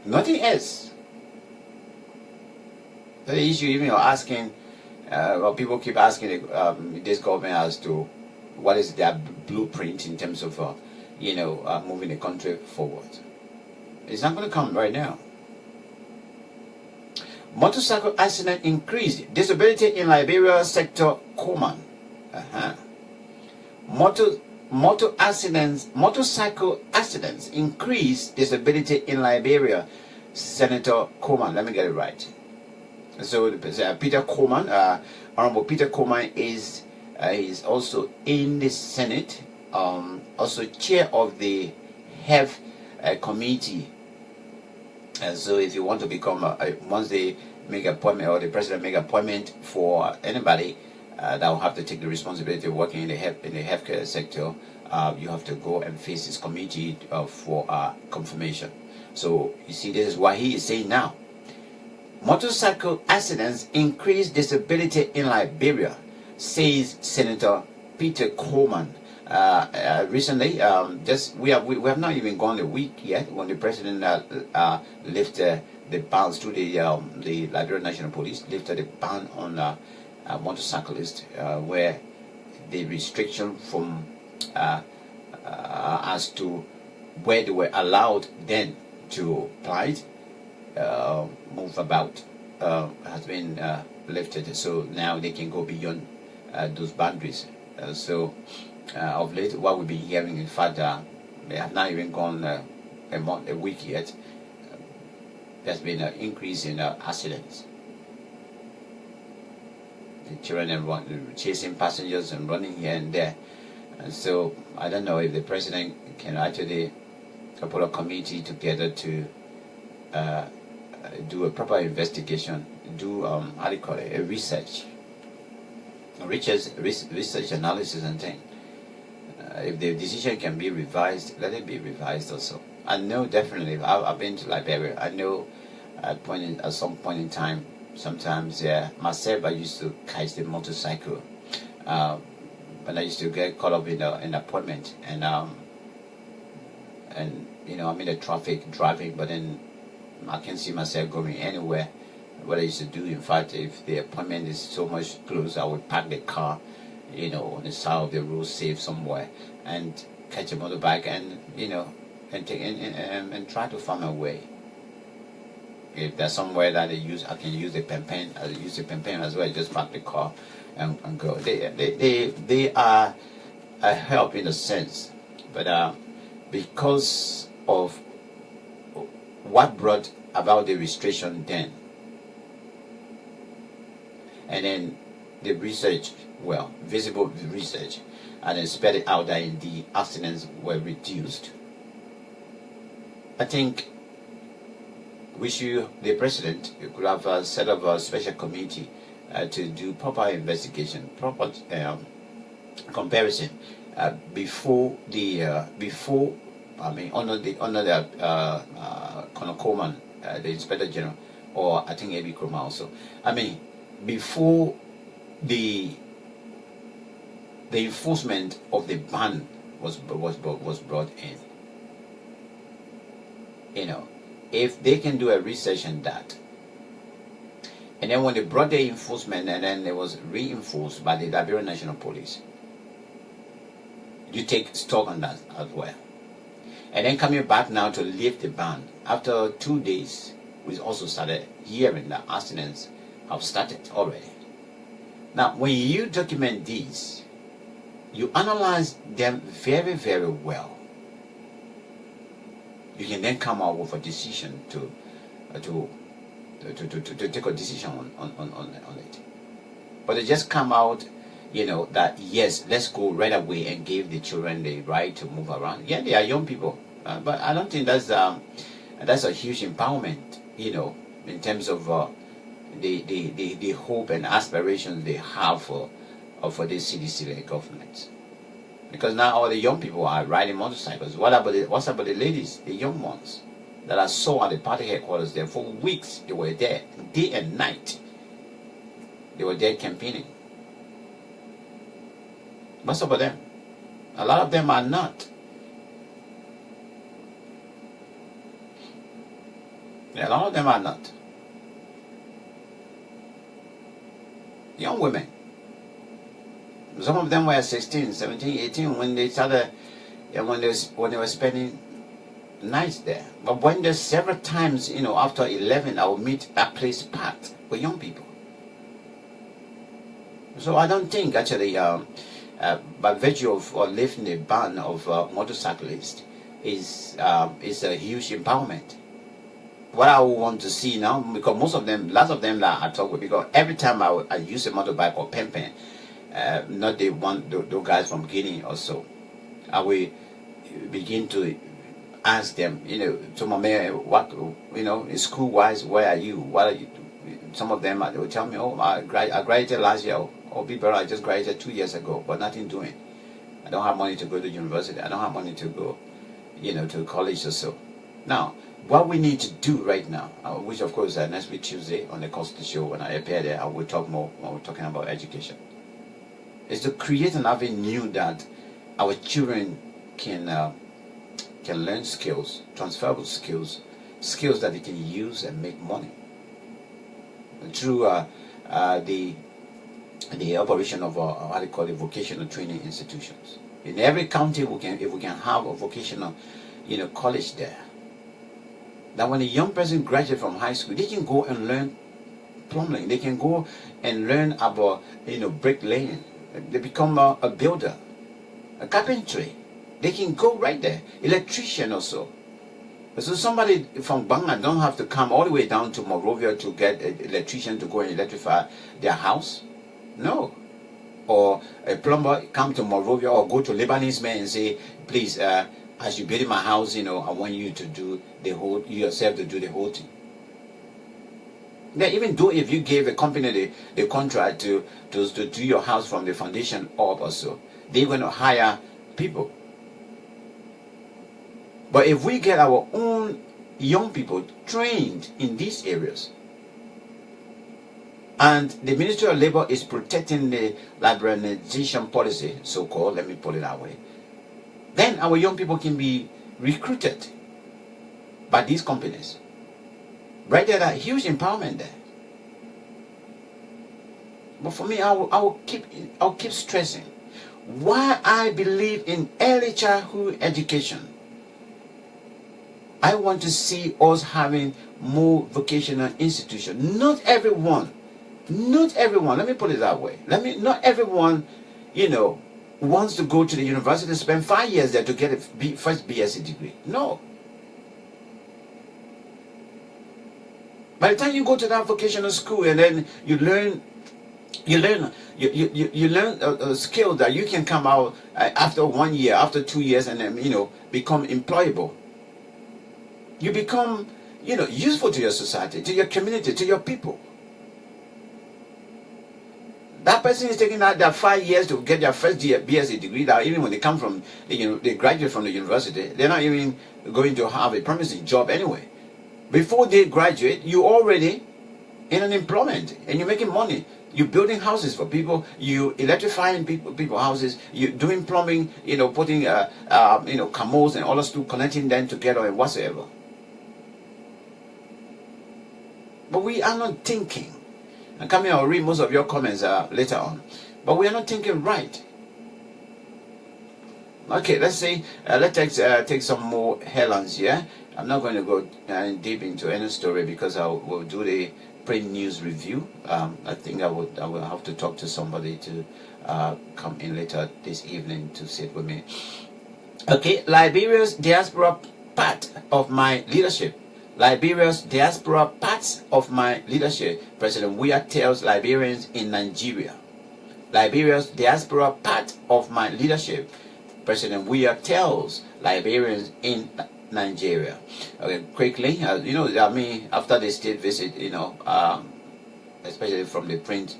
Nothing else. The issue even you're asking, people keep asking this government as to what is their blueprint in terms of moving the country forward. It's not going to come right now. Motorcycle accident increased. Disability in Liberia sector common. Motorcycle accidents increase disability in Liberia. Senator Coleman, let me get it right. So Peter Coleman, Honorable Peter Coleman is also in the Senate, also chair of the Health Committee. And so if you want to become once they make appointment or the president make appointment for anybody that will have to take the responsibility of working in the healthcare sector, you have to go and face this committee for confirmation. So you see, this is what he is saying now. Motorcycle accidents increase disability in Liberia, says Senator Peter Coleman. Recently, we have not even gone a week yet when the president lifted the bans through the Liberia National Police lifted the ban on motorcyclists, where the restriction from as to where they were allowed then to fly, move about, has been lifted. So now they can go beyond those boundaries. Of late, what we've been hearing, in fact, they have not even gone a week yet. There's been an increase in accidents. The children are chasing passengers and running here and there. And so I don't know if the president can actually put a committee together to do a proper investigation do how do you call it, a research analysis and thing. If the decision can be revised, let it be revised also. I know definitely. I've been to Liberia. I know at some point in time, sometimes myself I used to catch the motorcycle, and I used to get caught up in an appointment, and you know I'm in the traffic driving, but then I can't see myself going anywhere. What I used to do, in fact, if the appointment is so much close, I would park the car, you know, on the side of the road, safe somewhere, and catch a motorbike, and you know, and take and try to find my way. If there's somewhere that I can use the pen. I use the pen as well. Just park the car and go. They are a help in a sense, but because of what brought about the restriction then, and then the research, well, visible research, and then spread it out that the accidents were reduced. I think the president could have set up a special committee to do proper investigation, proper comparison before under Colonel Coleman, the Inspector General, or I think A.B. Kroma also. I mean, before the enforcement of the ban was brought in. You know, if they can do a research on that, and then when they brought the enforcement, and then it was reinforced by the Liberian National Police, you take stock on that as well. And then coming back now to lift the ban, after 2 days, we also started hearing that accidents have started already. Now, when you document these, you analyze them very, very well. You can then come out with a decision to take a decision on it. But they just come out, you know, that yes, let's go right away and give the children the right to move around. Yeah, they are young people, but I don't think that's a huge empowerment, you know, in terms of the hope and aspirations they have for the city government. Because now all the young people are riding motorcycles. What's about the ladies, the young ones that I saw at the party headquarters there for weeks? They were there day and night. They were there campaigning. What's about them? A lot of them are not. Yeah, a lot of them are not. Young women. Some of them were 16, 17, 18 when they started, when they were spending nights there. But when there's several times, you know, after 11, I will meet that place packed with young people. So I don't think actually, by virtue of lifting the ban of motorcyclists, is a huge empowerment. What I would want to see now, because lots of them that I talk with, because every time I use a motorbike or pen, not those guys from Guinea or so, I will begin to ask them, you know, to my mayor, what, you know, school wise, where are you? What are you? Some of them they will tell me, oh, I graduated last year, or people, I just graduated 2 years ago, but nothing doing. I don't have money to go to university. I don't have money to go, you know, to college or so. Now, what we need to do right now, which of course next week Tuesday on the Costa Show when I appear there, I will talk more when we're talking about education, is to create an avenue that our children can learn skills, transferable skills that they can use and make money through the operation of what they call the vocational training institutions. In every county, if we can have a vocational, you know, college there, that when a young person graduates from high school, they can go and learn plumbing. They can go and learn about, you know, bricklaying. They become a builder, a carpentry. They can go right there. Electrician also. So somebody from Banga don't have to come all the way down to Monrovia to get an electrician to go and electrify their house. No. Or a plumber come to Monrovia or go to Lebanese man and say, please, as you build my house, you know, I want you to do the whole, you yourself to do the whole thing. Yeah, even though if you gave a company the contract to do your house from the foundation up or so, they're going to hire people. But if we get our own young people trained in these areas, and the Ministry of Labor is protecting the liberalization policy, so-called, let me put it that way, then our young people can be recruited by these companies. Right there, that huge empowerment there. But for me, I'll keep stressing why I believe in early childhood education. I want to see us having more vocational institutions. Not everyone, let me put it that way. Not everyone, wants to go to the university, spend 5 years there to get a first BSc degree. No. By the time you go to that vocational school and then you learn a skill that you can come out after 1 year, after 2 years, and then become employable. You become useful to your society, to your community, to your people. That person is taking out their 5 years to get their first BSc degree. That even when they come from they graduate from the university, they're not even going to have a promising job anyway. Before they graduate, you're already in an employment and you're making money. You're building houses for people. You electrifying people houses. You're doing plumbing. Putting cameras and all those stuff, connecting them together and whatsoever. But we are not thinking. And come here, I'll read most of your comments later on. But we are not thinking right. Okay, let's say let's take some more headlines here. I'm not going to go deep into any story because I will do the print news review. I think I will have to talk to somebody to come in later this evening to sit with me. Okay, Liberia's diaspora part of my leadership. Liberia's diaspora parts of my leadership. President Weah tells Liberians in Nigeria. Liberia's diaspora part of my leadership. President Weah tells Liberians in Nigeria. Okay, quickly, after the state visit, especially from the print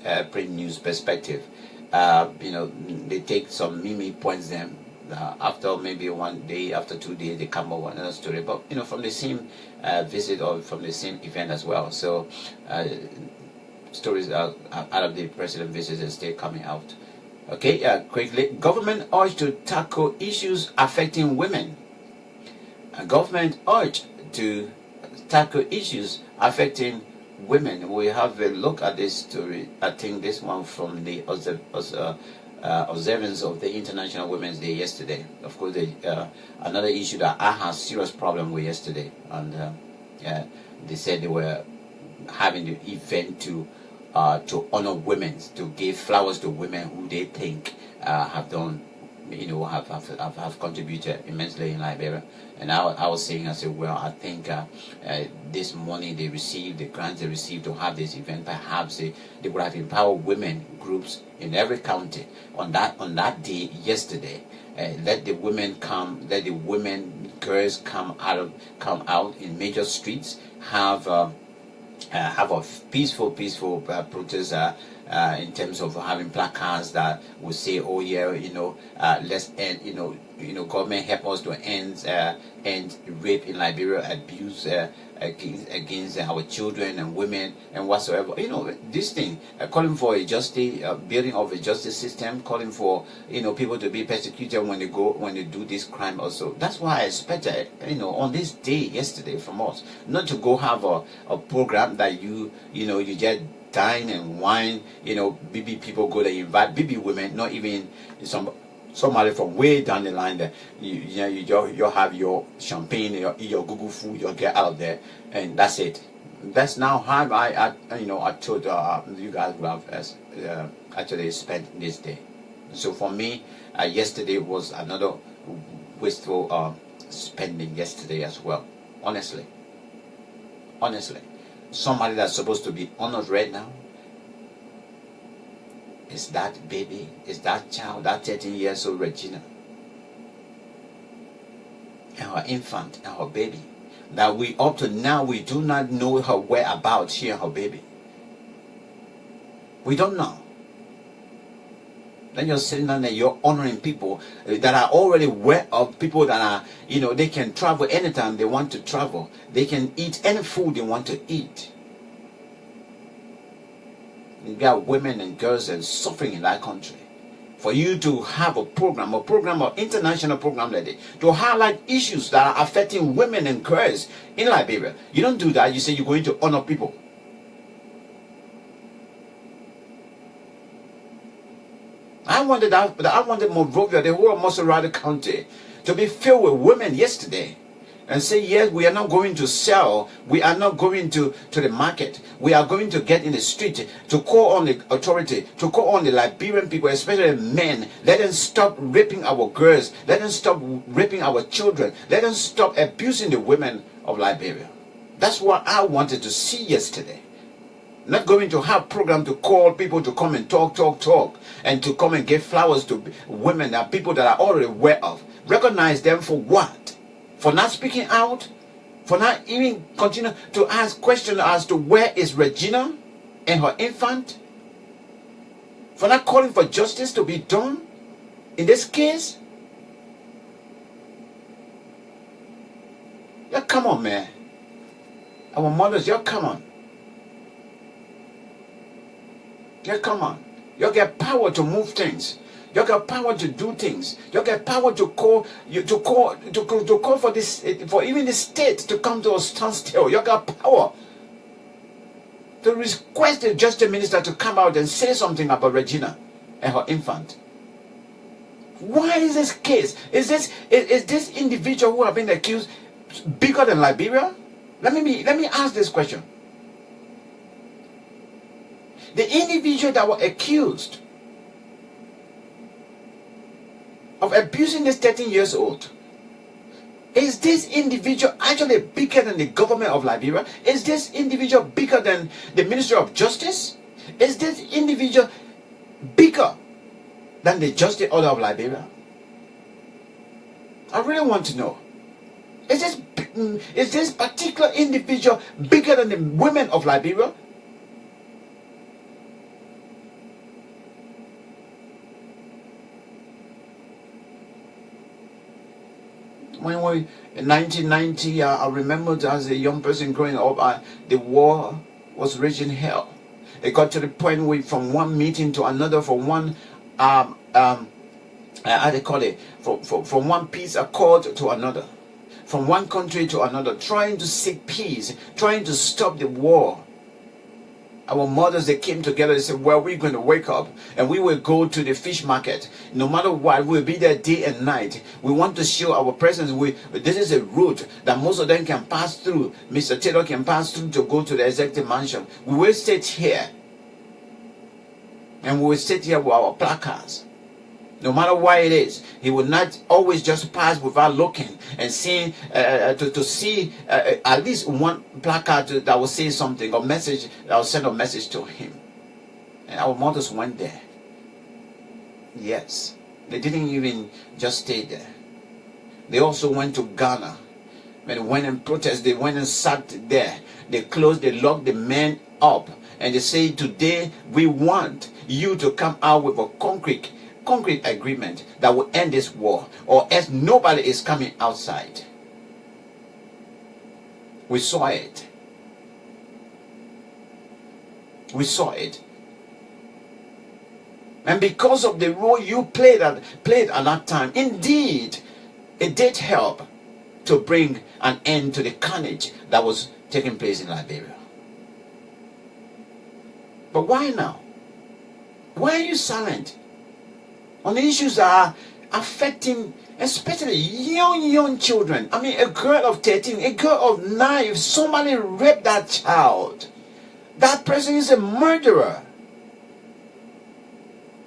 news perspective, they take some mimi points them. After maybe 1 day, after 2 days, they come up with another story. But from the same visit or from the same event as well. So stories out of the president visit and still coming out. Okay, quickly, government urged to tackle issues affecting women. Government urged to tackle issues affecting women. We have a look at this story. I think this one from the observance of the International Women's Day yesterday. Of course, another issue that I had serious problem with yesterday, and they said they were having the event to honor women, to give flowers to women who they think have done, have contributed immensely in Liberia. And I was saying, I said, well, I think this money they received, the grants they received to have this event, perhaps they would have empowered women groups in every county on that day yesterday. Let the women come, let the girls come out in major streets, have a peaceful protest in terms of having placards that will say, oh yeah, let's end, government help us to end rape in Liberia, abuse against our children and women and whatsoever. This thing, calling for a justice, building of a justice system, calling for people to be persecuted when they do this crime also. That's why I expected on this day yesterday from us not to go have a program that you just dine and wine, BB people go to invite BB women, not even somebody from way down the line that you have your champagne, your Google food, you get out of there, and that's it. That's now how I told you guys would have actually spent this day. So for me, yesterday was another wasteful spending yesterday as well. Honestly, somebody that's supposed to be honored right now is that baby, is that child, that 13 years old Regina, and her infant and her baby, that we up to now we do not know her whereabouts, she and her baby. We don't know. Then you're sitting down there, you're honoring people that are already aware of people that are, you know, they can travel anytime they want to travel. They can eat any food they want to eat. You got women and girls that are suffering in that country. For you to have a program or international program like this, to highlight issues that are affecting women and girls in Liberia. You don't do that. You say you're going to honor people. I wanted Monrovia, the whole of Maserati County, to be filled with women yesterday. And say, yes, we are not going to sell. We are not going to the market. We are going to get in the street to call on the authority, to call on the Liberian people, especially men. Let them stop raping our girls. Let them stop raping our children. Let them stop abusing the women of Liberia. That's what I wanted to see yesterday. Not going to have program to call people to come and talk, and to come and give flowers to women that people that are already aware of. Recognize them for what? For not speaking out? For not even continue to ask questions as to where is Regina and her infant? For not calling for justice to be done in this case? Yeah, come on, man. Our mothers, y'all come on. Yeah, come on. You get power to move things. You got power to do things. You got power to call for this, for even the state to come to a standstill. You got power to request the justice minister to come out and say something about Regina and her infant. Why is this case? Is this individual who have been accused bigger than Liberia? Let me ask this question. The individual that were accused of abusing this 13 years old, is this individual actually bigger than the government of Liberia? Is this individual bigger than the Ministry of Justice? Is this individual bigger than the Justice Order of Liberia? I really want to know. Is this particular individual bigger than the women of Liberia? When we in 1990, I remember as a young person growing up, the war was raging hell. It got to the point where from one meeting to another, from one how they call it, from one peace accord to another, from one country to another, trying to seek peace, trying to stop the war. Our mothers, they came together, they said, well, we're going to wake up and we will go to the fish market. No matter what, we'll be there day and night. We want to show our presence. This is a route that most of them can pass through. Mr. Taylor can pass through to go to the executive mansion. We will sit here. And we will sit here with our placards. No matter what it is, he will not always just pass without looking and seeing, to see at least one placard that will say something, or message that will send a message to him. And our mothers went there. Yes, they didn't even just stay there. They also went to Ghana. When they went and protested, they went and sat there. They locked the men up, and they say, today we want you to come out with a concrete agreement that will end this war, or else nobody is coming outside. We saw it. We saw it. And because of the role you played at that time, indeed, it did help to bring an end to the carnage that was taking place in Liberia. But why now? Why are you silent on the issues that are affecting especially young children? I mean, a girl of 13, a girl of 9, if somebody raped that child, that person is a murderer.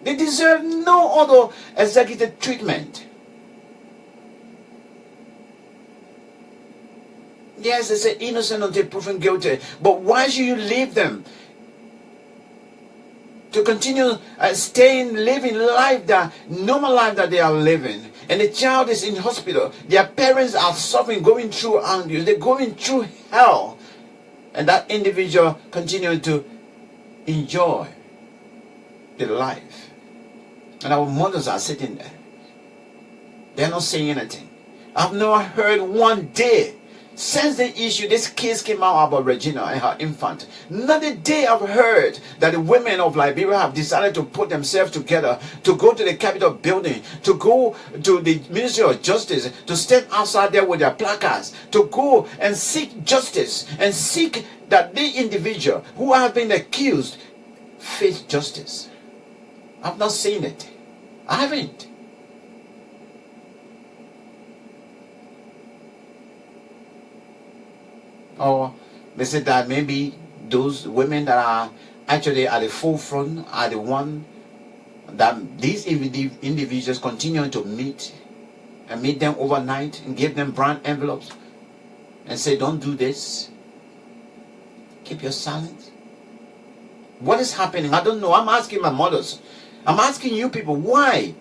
They deserve no other executive treatment. Yes, they say innocent until proven guilty, but why should you leave them to continue living life, that normal life that they are living? And the child is in hospital. Their parents are suffering, going through anguish. They're going through hell. And that individual continues to enjoy the life. And our mothers are sitting there. They're not saying anything. I've never heard one day since the issue, this case came out about Regina and her infant. Not a day I've heard that the women of Liberia have decided to put themselves together to go to the Capitol building, to go to the Ministry of Justice, to stand outside there with their placards, to go and seek justice and seek that the individual who has been accused face justice. I've not seen it. I haven't. Or they said that maybe those women that are actually at the forefront are the one that these individuals continue to meet and meet them overnight and give them brown envelopes and say, don't do this. Keep your silence. What is happening? I don't know. I'm asking my mothers. I'm asking you people, why?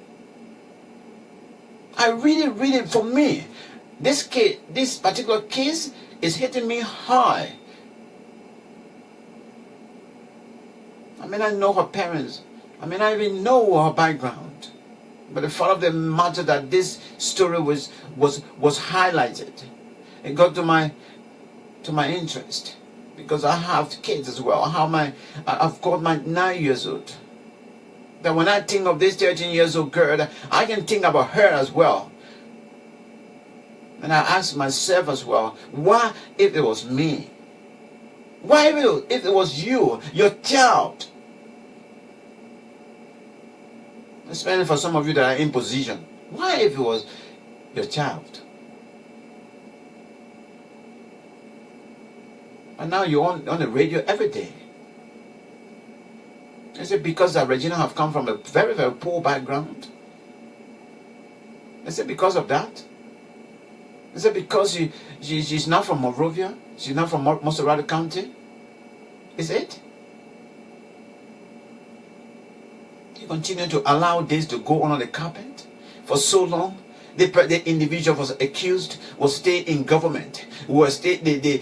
I really, for me, this case, this particular case is hitting me high. I mean, I know her parents. I mean, I even know her background. But the fact of the matter that this story was highlighted, it got to my interest, because I have kids as well. I've got my 9 years old. That when I think of this 13 years old girl, I can think about her as well. And I ask myself as well, why if it was me? Why if it was you, your child? Especially for some of you that are in position. Why if it was your child? And now you're on the radio every day. Is it because that Regina have come from a very, very poor background? Is it because of that? Is it because she's not from Monrovia? She's not from Montserrat County? Is it? You continue to allow this to go under the carpet for so long. The individual was accused, will stay in government, will stay, the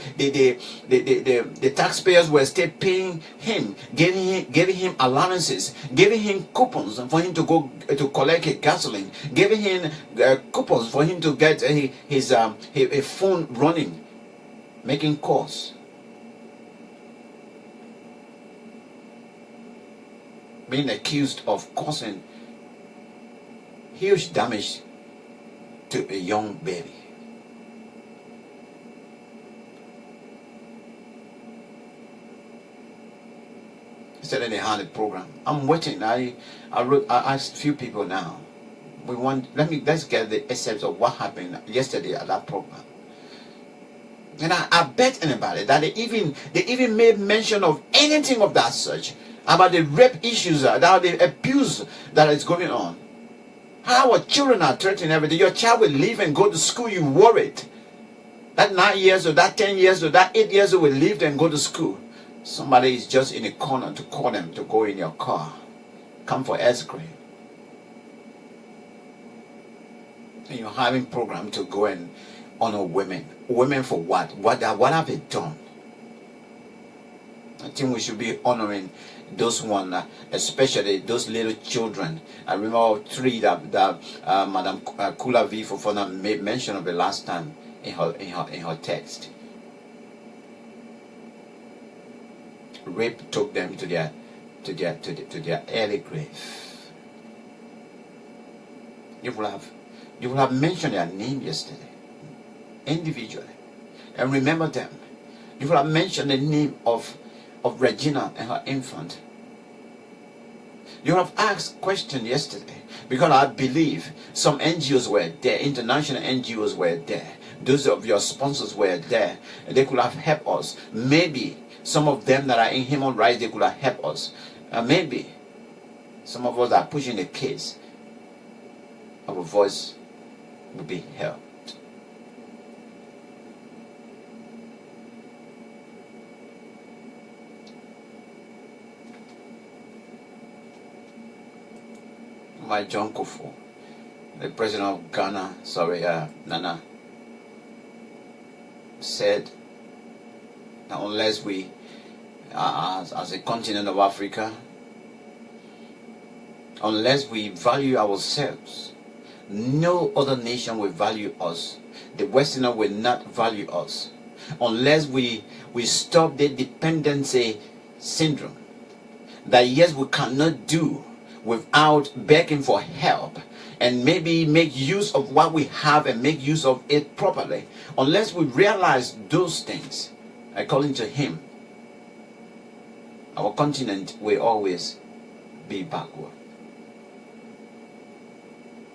taxpayers will stay paying him, giving him allowances, giving him coupons for him to go to collect his gasoline, giving him coupons for him to get his phone running, making calls. Being accused of causing huge damage to a young baby. Instead they had a program. I'm waiting. I asked a few people now. Let's get the essence of what happened yesterday at that program. And I bet anybody that they even made mention of anything of that such about the rape issues, about the abuse that is going on. How our children are threatened every day. Your child will leave and go to school, you worried. That 9 years old, that 10 years old, that 8 years old will leave and go to school. Somebody is just in a corner to call them to go in your car. Come for ice cream. And you're having program to go and honor women. Women for what? What have they done? I think we should be honoring those one, especially those little children. I remember three that Madam Kula V. Fofana made mention of the last time in her text. Rape took them to their early grave. You will have mentioned their name yesterday, individually, and remember them. You will have mentioned the name of Regina and her infant. You have asked questions yesterday because I believe some NGOs were there, international NGOs were there, those of your sponsors were there, and they could have helped us. Maybe some of them that are in human rights, they could have helped us. And maybe some of us that are pushing the case, our voice will be heard. My John Kufuor, the president of Ghana, Nana, said that unless we, as a continent of Africa, unless we value ourselves, no other nation will value us. The Westerner will not value us unless we stop the dependency syndrome. That yes, we cannot do without begging for help, and maybe make use of what we have and make use of it properly. Unless we realize those things, according to him, our continent will always be backward.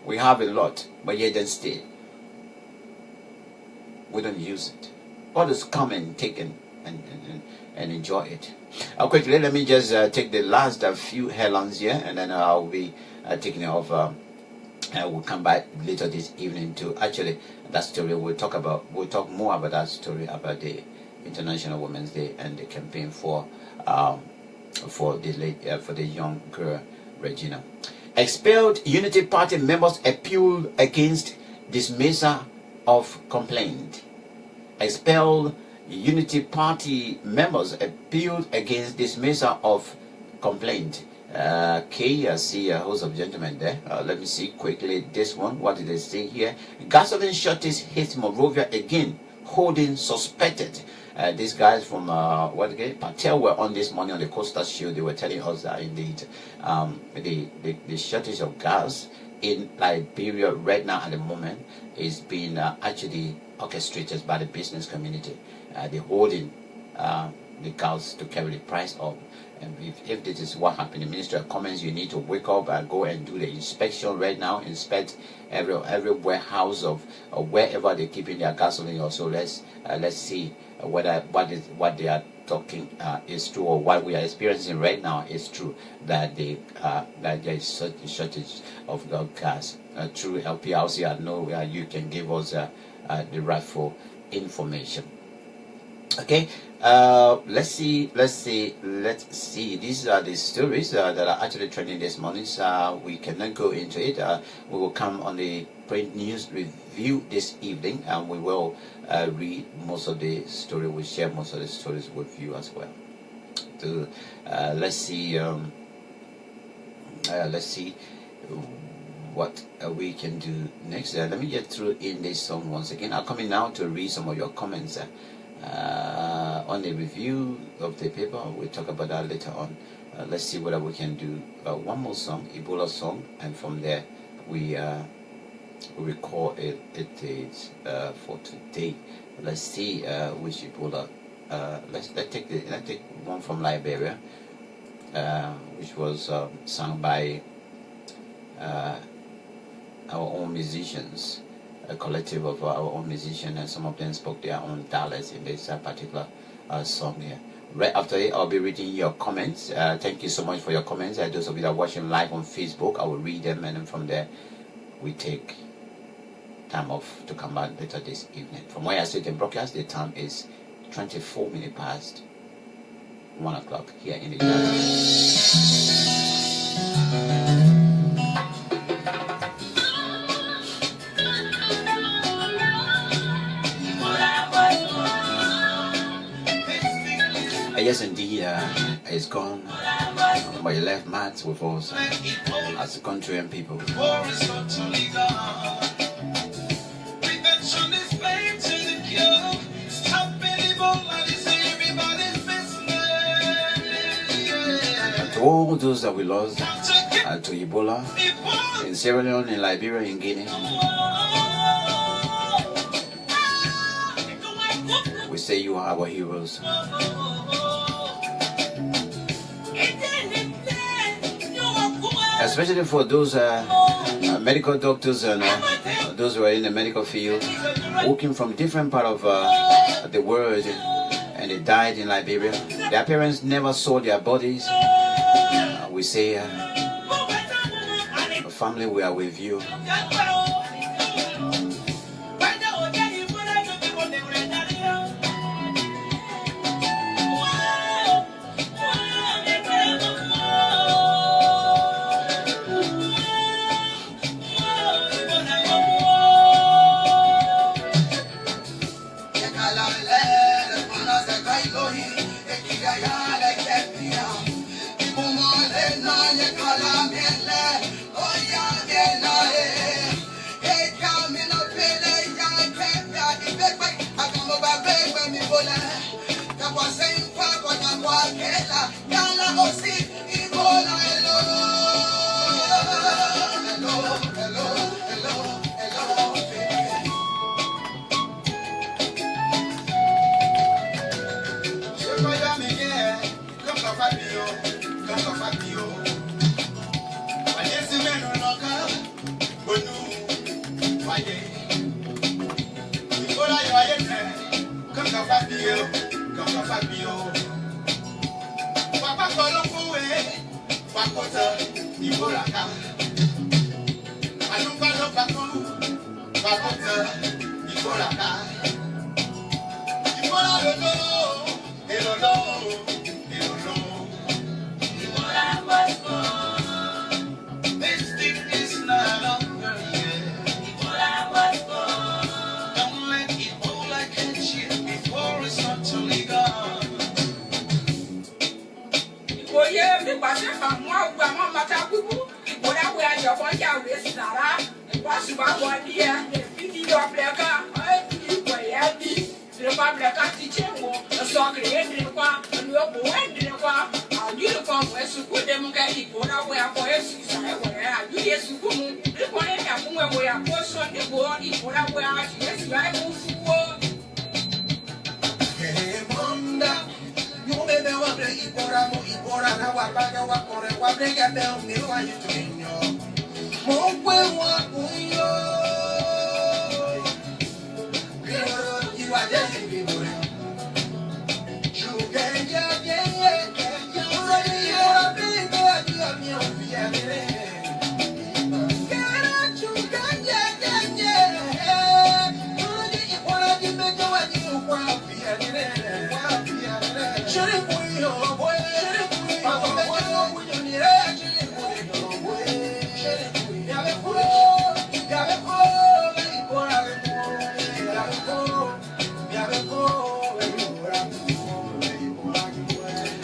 We have a lot, but yet and still we don't use it. Others come and take and enjoy it. Quickly, let me just take the last few headlines here, and then I'll be taking it off. We'll come back later this evening to actually that story. We'll talk more about that story, about the International Women's Day and the campaign for the young girl Regina. Expelled Unity Party members appealed against dismissal of complaint. Expelled Unity Party members appealed against dismissal of complaint. Okay, I see a host of gentlemen there. Let me see quickly this one. What did they say here? Gasoline shortage hit Monrovia again, holding suspected. These guys from Patel were on this morning on the Coastal Show. They were telling us that indeed the shortage of gas in Liberia right now at the moment is being actually orchestrated by the business community. They're holding the gas to carry the price up. And if this is what happened, the Minister of Commerce, you need to wake up and go and do the inspection right now. Inspect every warehouse of wherever they're keeping their gasoline. Also, let's see whether what they are talking is true, or what we are experiencing right now is true. That that there is such a shortage of the gas. Through LPRC, I know you can give us the rightful information. Okay. Let's see. These are the stories that are actually trending this morning. So we cannot go into it. We will come on the print news review this evening, and we will read most of the story. We'll share most of the stories with you as well. So let's see. Let's see what we can do next. Let me get through in this song once again. I'm coming now to read some of your comments. On the review of the paper, we'll talk about that later on. Let's see whether we can do one more song, Ebola song, and from there we record it for today. Let's see which Ebola. Let's take one from Liberia, which was sung by our own musicians. A collective of our own musicians, and some of them spoke their own dialects in this particular song here. Right after it, I'll be reading your comments. Thank you so much for your comments. Those of you that are watching live on Facebook, I will read them, and then from there we take time off to come back later this evening. From where I sit in broadcast, the time is 24 minutes past 1 o'clock here in the United States. Yes, indeed, it's gone, but you left Max with us as a country and people. And to all those that we lost, to Ebola, in Sierra Leone, in Liberia, in Guinea, we say you are our heroes. Especially for those medical doctors and those who are in the medical field, working from different part of the world, and they died in Liberia. Their parents never saw their bodies. We say, family, we are with you.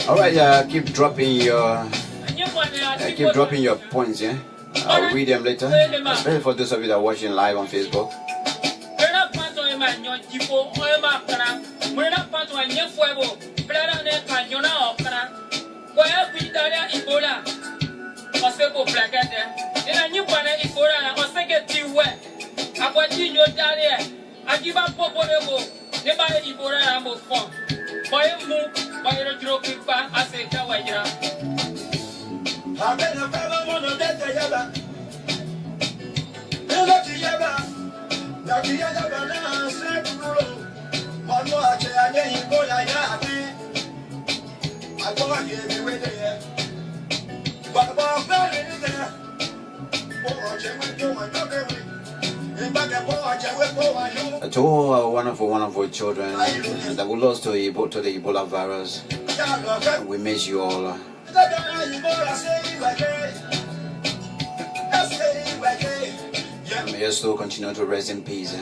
All right, keep dropping your points, yeah. I'll read them later, especially for those of you that are watching live on Facebook. To all wonderful children that were lost to the Ebola virus, we miss you all. May your soul continue to rest in peace.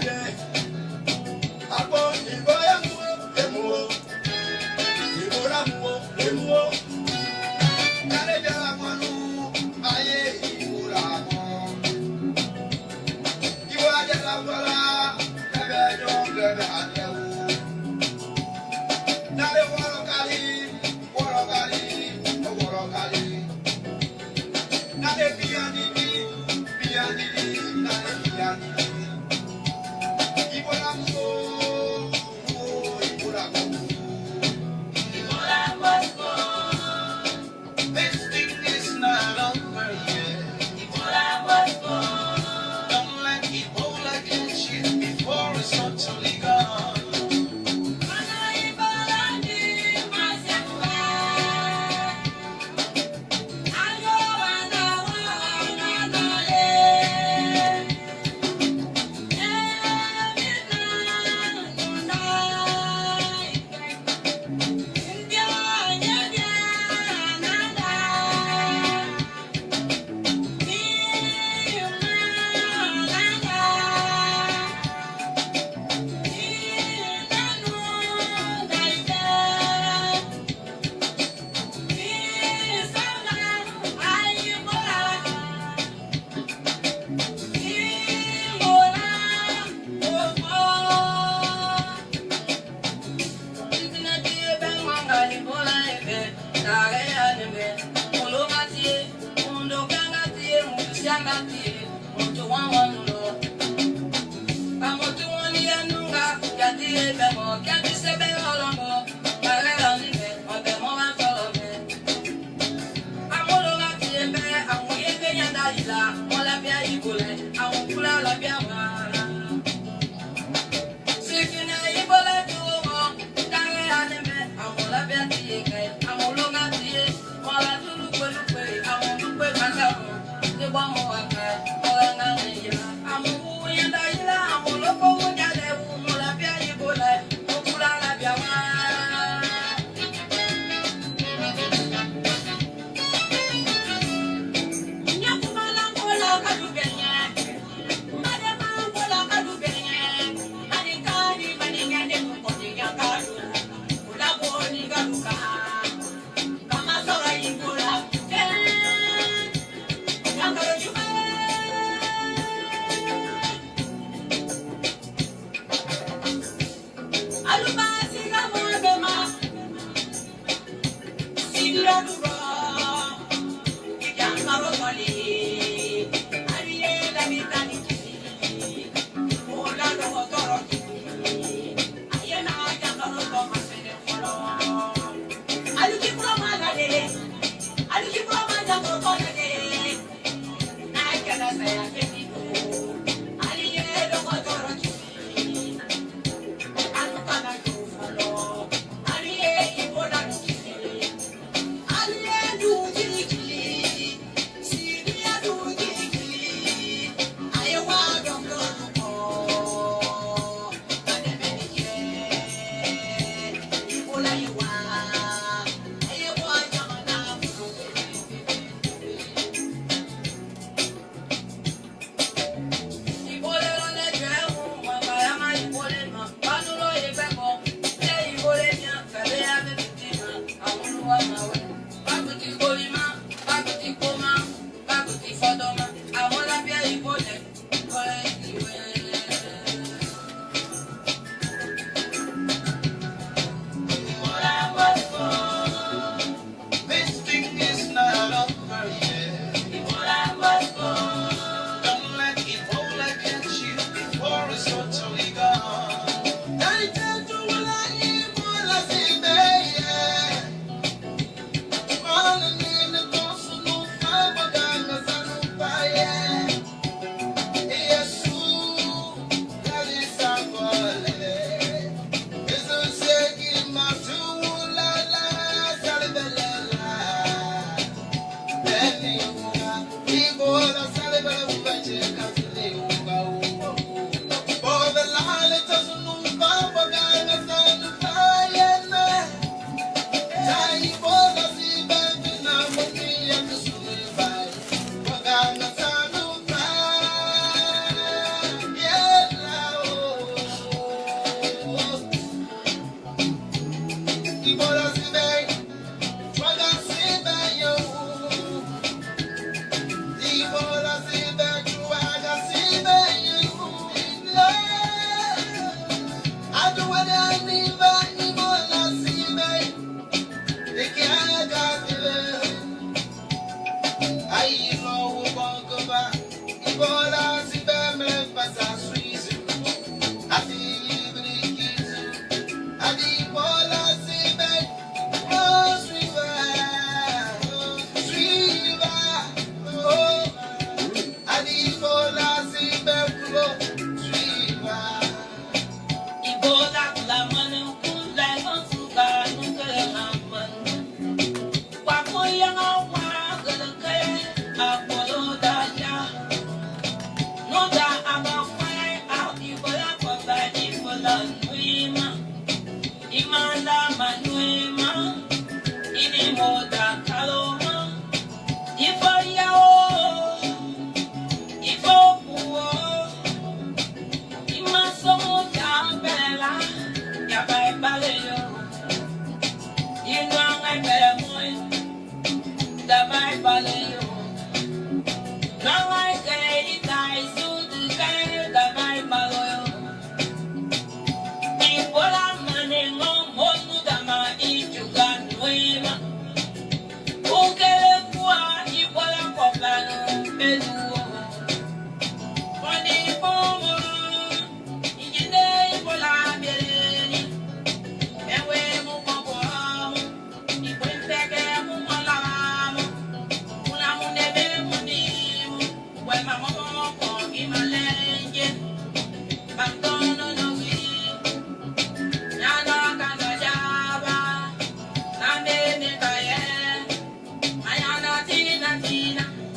Hola,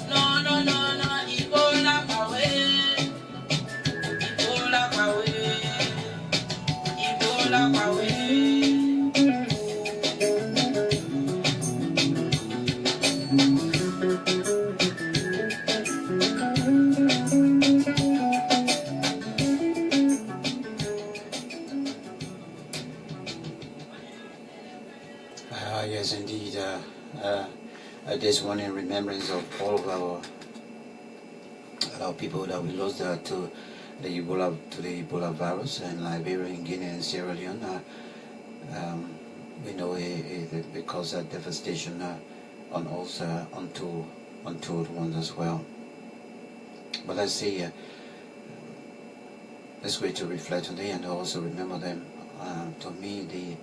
No, no, no, no. this one in remembrance of all of our people that we lost to the Ebola virus in Liberia, in Guinea, and Sierra Leone. We know it caused a devastation on also untold ones as well. But let's say this way to reflect today and also remember them. To me,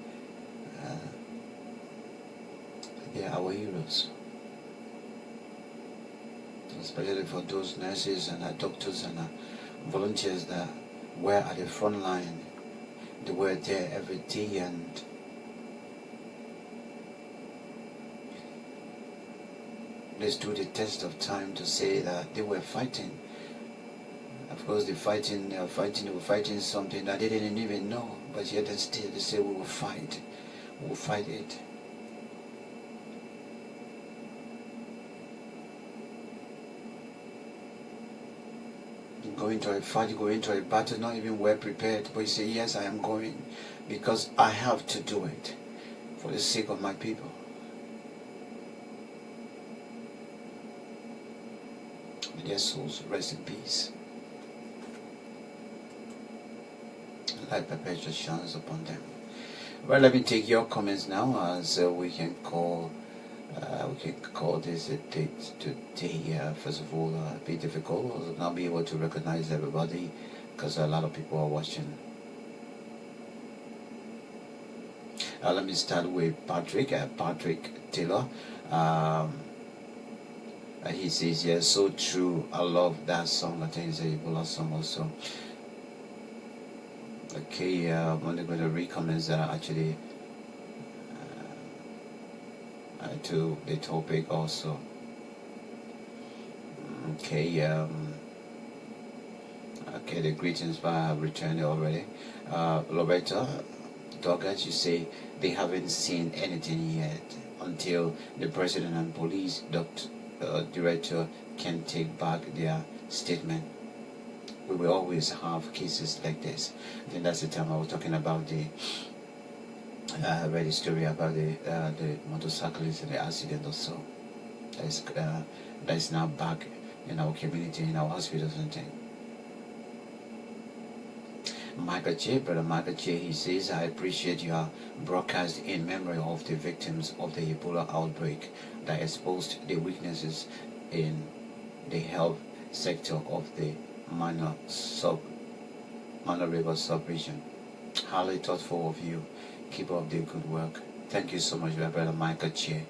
they are our heroes, especially for those nurses and doctors and volunteers that were at the front line. They were there every day and they stood the test of time to say that they were fighting. Of course, they were fighting something that they didn't even know, but yet and still they say we will fight it. Go into a fight, go into a battle, not even well prepared, but you say, yes, I am going because I have to do it for the sake of my people. May their souls rest in peace. Light perpetual shines upon them. Well, let me take your comments now, as we can call this a date today. First of all, be difficult. I'll not be able to recognize everybody because a lot of people are watching. Let me start with Patrick Taylor. He says, yeah, so true. I love that song. I think it's a Ebola song also. Okay, I'm only going to read comments that are actually to the topic also. Okay, okay, the greetings have returned already. Loretta Doggett, you say they haven't seen anything yet until the president and police director can take back their statement. We will always have cases like this. I think that's the time I was talking about the I read a story about the motorcyclist and the accident or so. That is now back in our community, in our hospitals and things. Brother Michael Che, he says, I appreciate your broadcast in memory of the victims of the Ebola outbreak that exposed the weaknesses in the health sector of the Minor River sub-region. Highly thoughtful of you. Keep up the good work. Thank you so much, Brother Michael Che.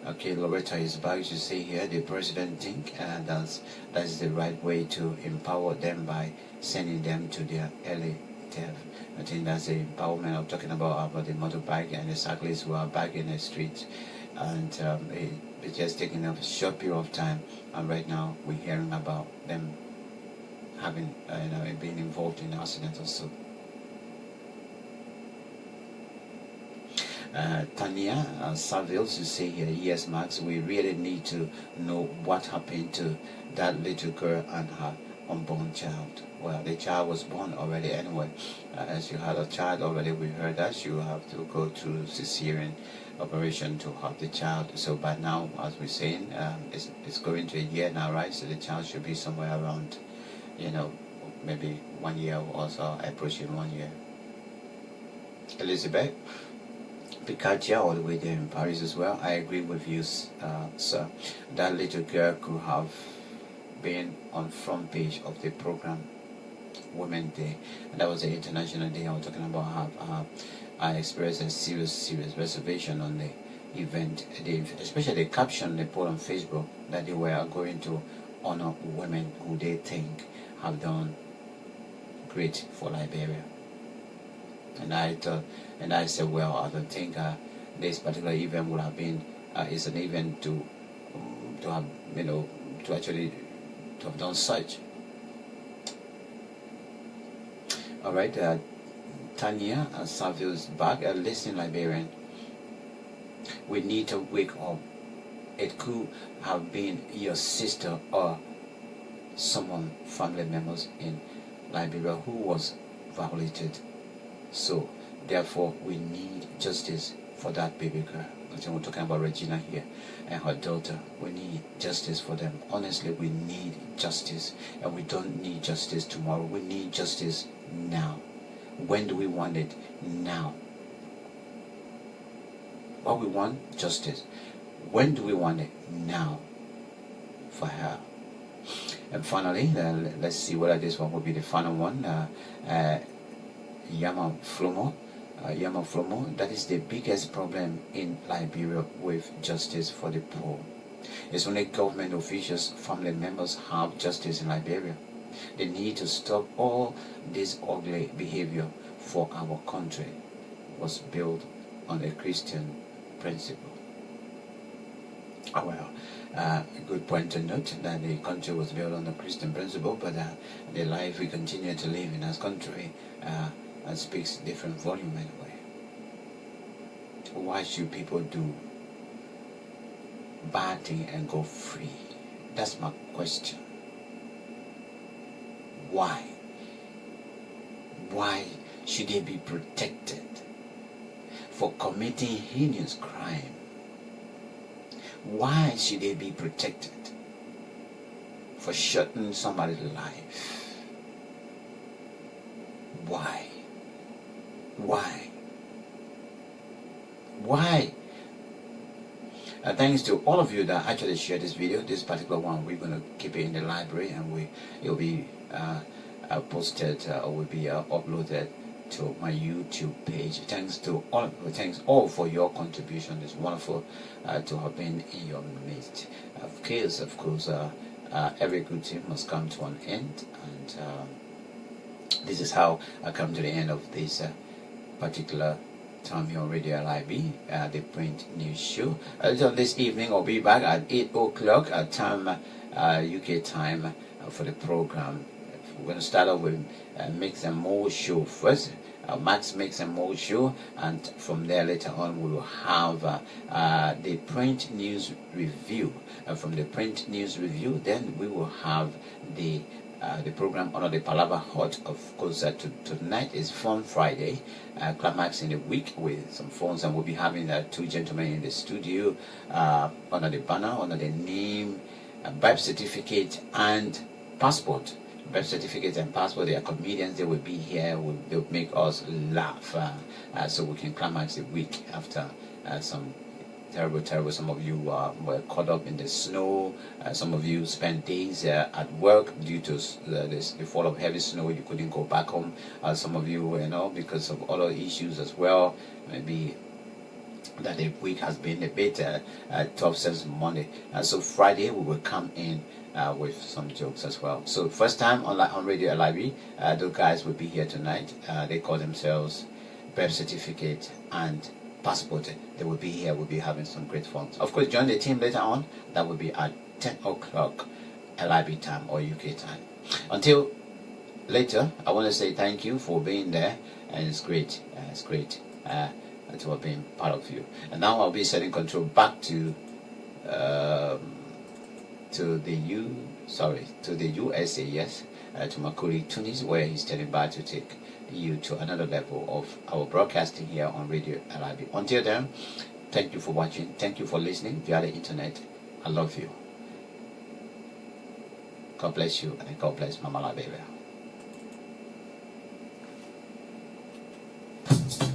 Okay, Loretta is back to say here, the president think that's the right way to empower them by sending them to their early death. I think that's the empowerment I'm talking about the motorbike and the cyclists who are back in the streets. And it's just taking a short period of time, and right now we're hearing about them having, being involved in accidents also. Tanya Saville, you say here, yes, Max, we really need to know what happened to that little girl and her unborn child. Well, the child was born already anyway. As you had a child already, we heard that you have to go through cesarean operation to have the child. So by now, as we're saying, it's going to a year now, right? So the child should be somewhere around, maybe 1 year or so, approaching 1 year. Elizabeth Kpakio, all the way there in Paris as well. I agree with you, sir. That little girl could have been on front page of the program Women's Day, and that was the international day I was talking about. How I expressed a serious reservation on the event, especially the caption they put on Facebook that they were going to honor women who they think have done great for Liberia. And I thought, and I said, well, I don't think this particular event would have been is an event to have, to actually to have done such. All right, Tanya Saville's back. Listen, Liberian, we need to wake up. It could have been your sister or someone, family members in Liberia who was violated. So, therefore, we need justice for that baby girl. I think we're talking about Regina here and her daughter. We need justice for them. Honestly, we need justice, and we don't need justice tomorrow. We need justice now. When do we want it? Now. What we want? Justice. When do we want it? Now. For her. And finally, let's see whether this one will be the final one. Yama Flomo. That is the biggest problem in Liberia with justice for the poor. It's only government officials, family members have justice in Liberia. They need to stop all this ugly behavior, for our country was built on a Christian principle. Well, a good point to note that the country was built on a Christian principle, but the life we continue to live in as country speaks different volume anyway. Why should people do bad thing and go free? That's my question. Why? Why should they be protected for committing heinous crime? Why should they be protected for shutting somebody's life? Why? Why? Why? Thanks to all of you that actually shared this video. This particular one, we're going to keep it in the library, and it'll be posted or will be uploaded to my YouTube page. Thanks all for your contribution. It's wonderful to have been in your midst. Of course, every good thing must come to an end, and this is how I come to the end of this particular time here on Radio LIB, the print news show. So this evening I'll be back at 8 o'clock at time UK time for the program. We're going to start off with Mix and More show first. Max Mix and More show, and from there later on we will have the print news review. From the print news review, then we will have the program under the Palava Hot. Of course, tonight is Fun Friday, climax in the week with some phones, and we'll be having two gentlemen in the studio under the banner, under the name, birth certificate and passport. Birth certificate and passport. They are comedians. They will be here. They'll make us laugh, so we can climax the week after some terrible. Some of you were caught up in the snow. Some of you spent days at work due to the fall of heavy snow. You couldn't go back home. Some of you, because of other issues as well. Maybe that the week has been a bit tough since Monday. So Friday we will come in with some jokes as well. So first time on Radio LIB, those guys will be here tonight. They call themselves birth certificate and passport. They will be here. We'll be having some great fun. Of course, join the team later on. That will be at 10 o'clock LIB time or UK time. Until later, I want to say thank you for being there, and it's great. It's great to have been part of you. And now I'll be setting control back to the USA, yes, to my colleague Tunis, where he's standing by to take you to another level of our broadcasting here on Radio LIB. Until then, thank you for watching, thank you for listening via the internet. I love you. God bless you, and God bless Mama Liberia.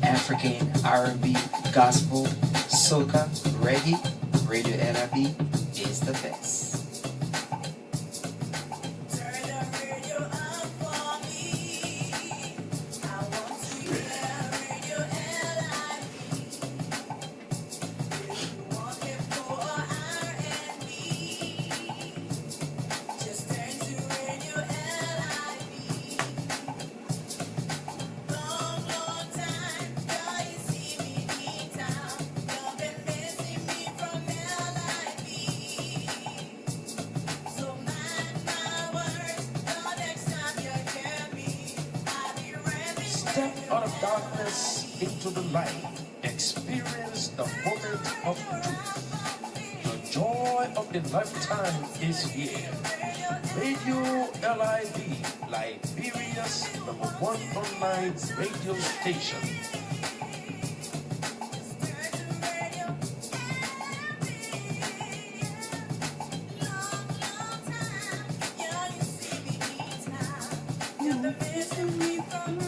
African, R&B, gospel, soca, reggae, Radio LIB is the best. Step out of darkness into the light. Experience the moment of truth. The joy of the lifetime is here. Radio LIB, Liberia's #1 online radio station. the mystery from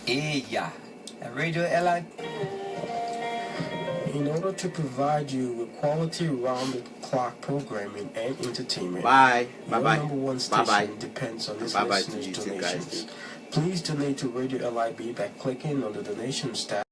LIB. Yeah. Radio LIB. In order to provide you with quality round-the-clock programming and entertainment, Bye. your Bye-bye. number one Bye-bye. station depends on its Bye-bye to listeners' you two donations. guys. Please donate to Radio LIB by clicking on the donations tab.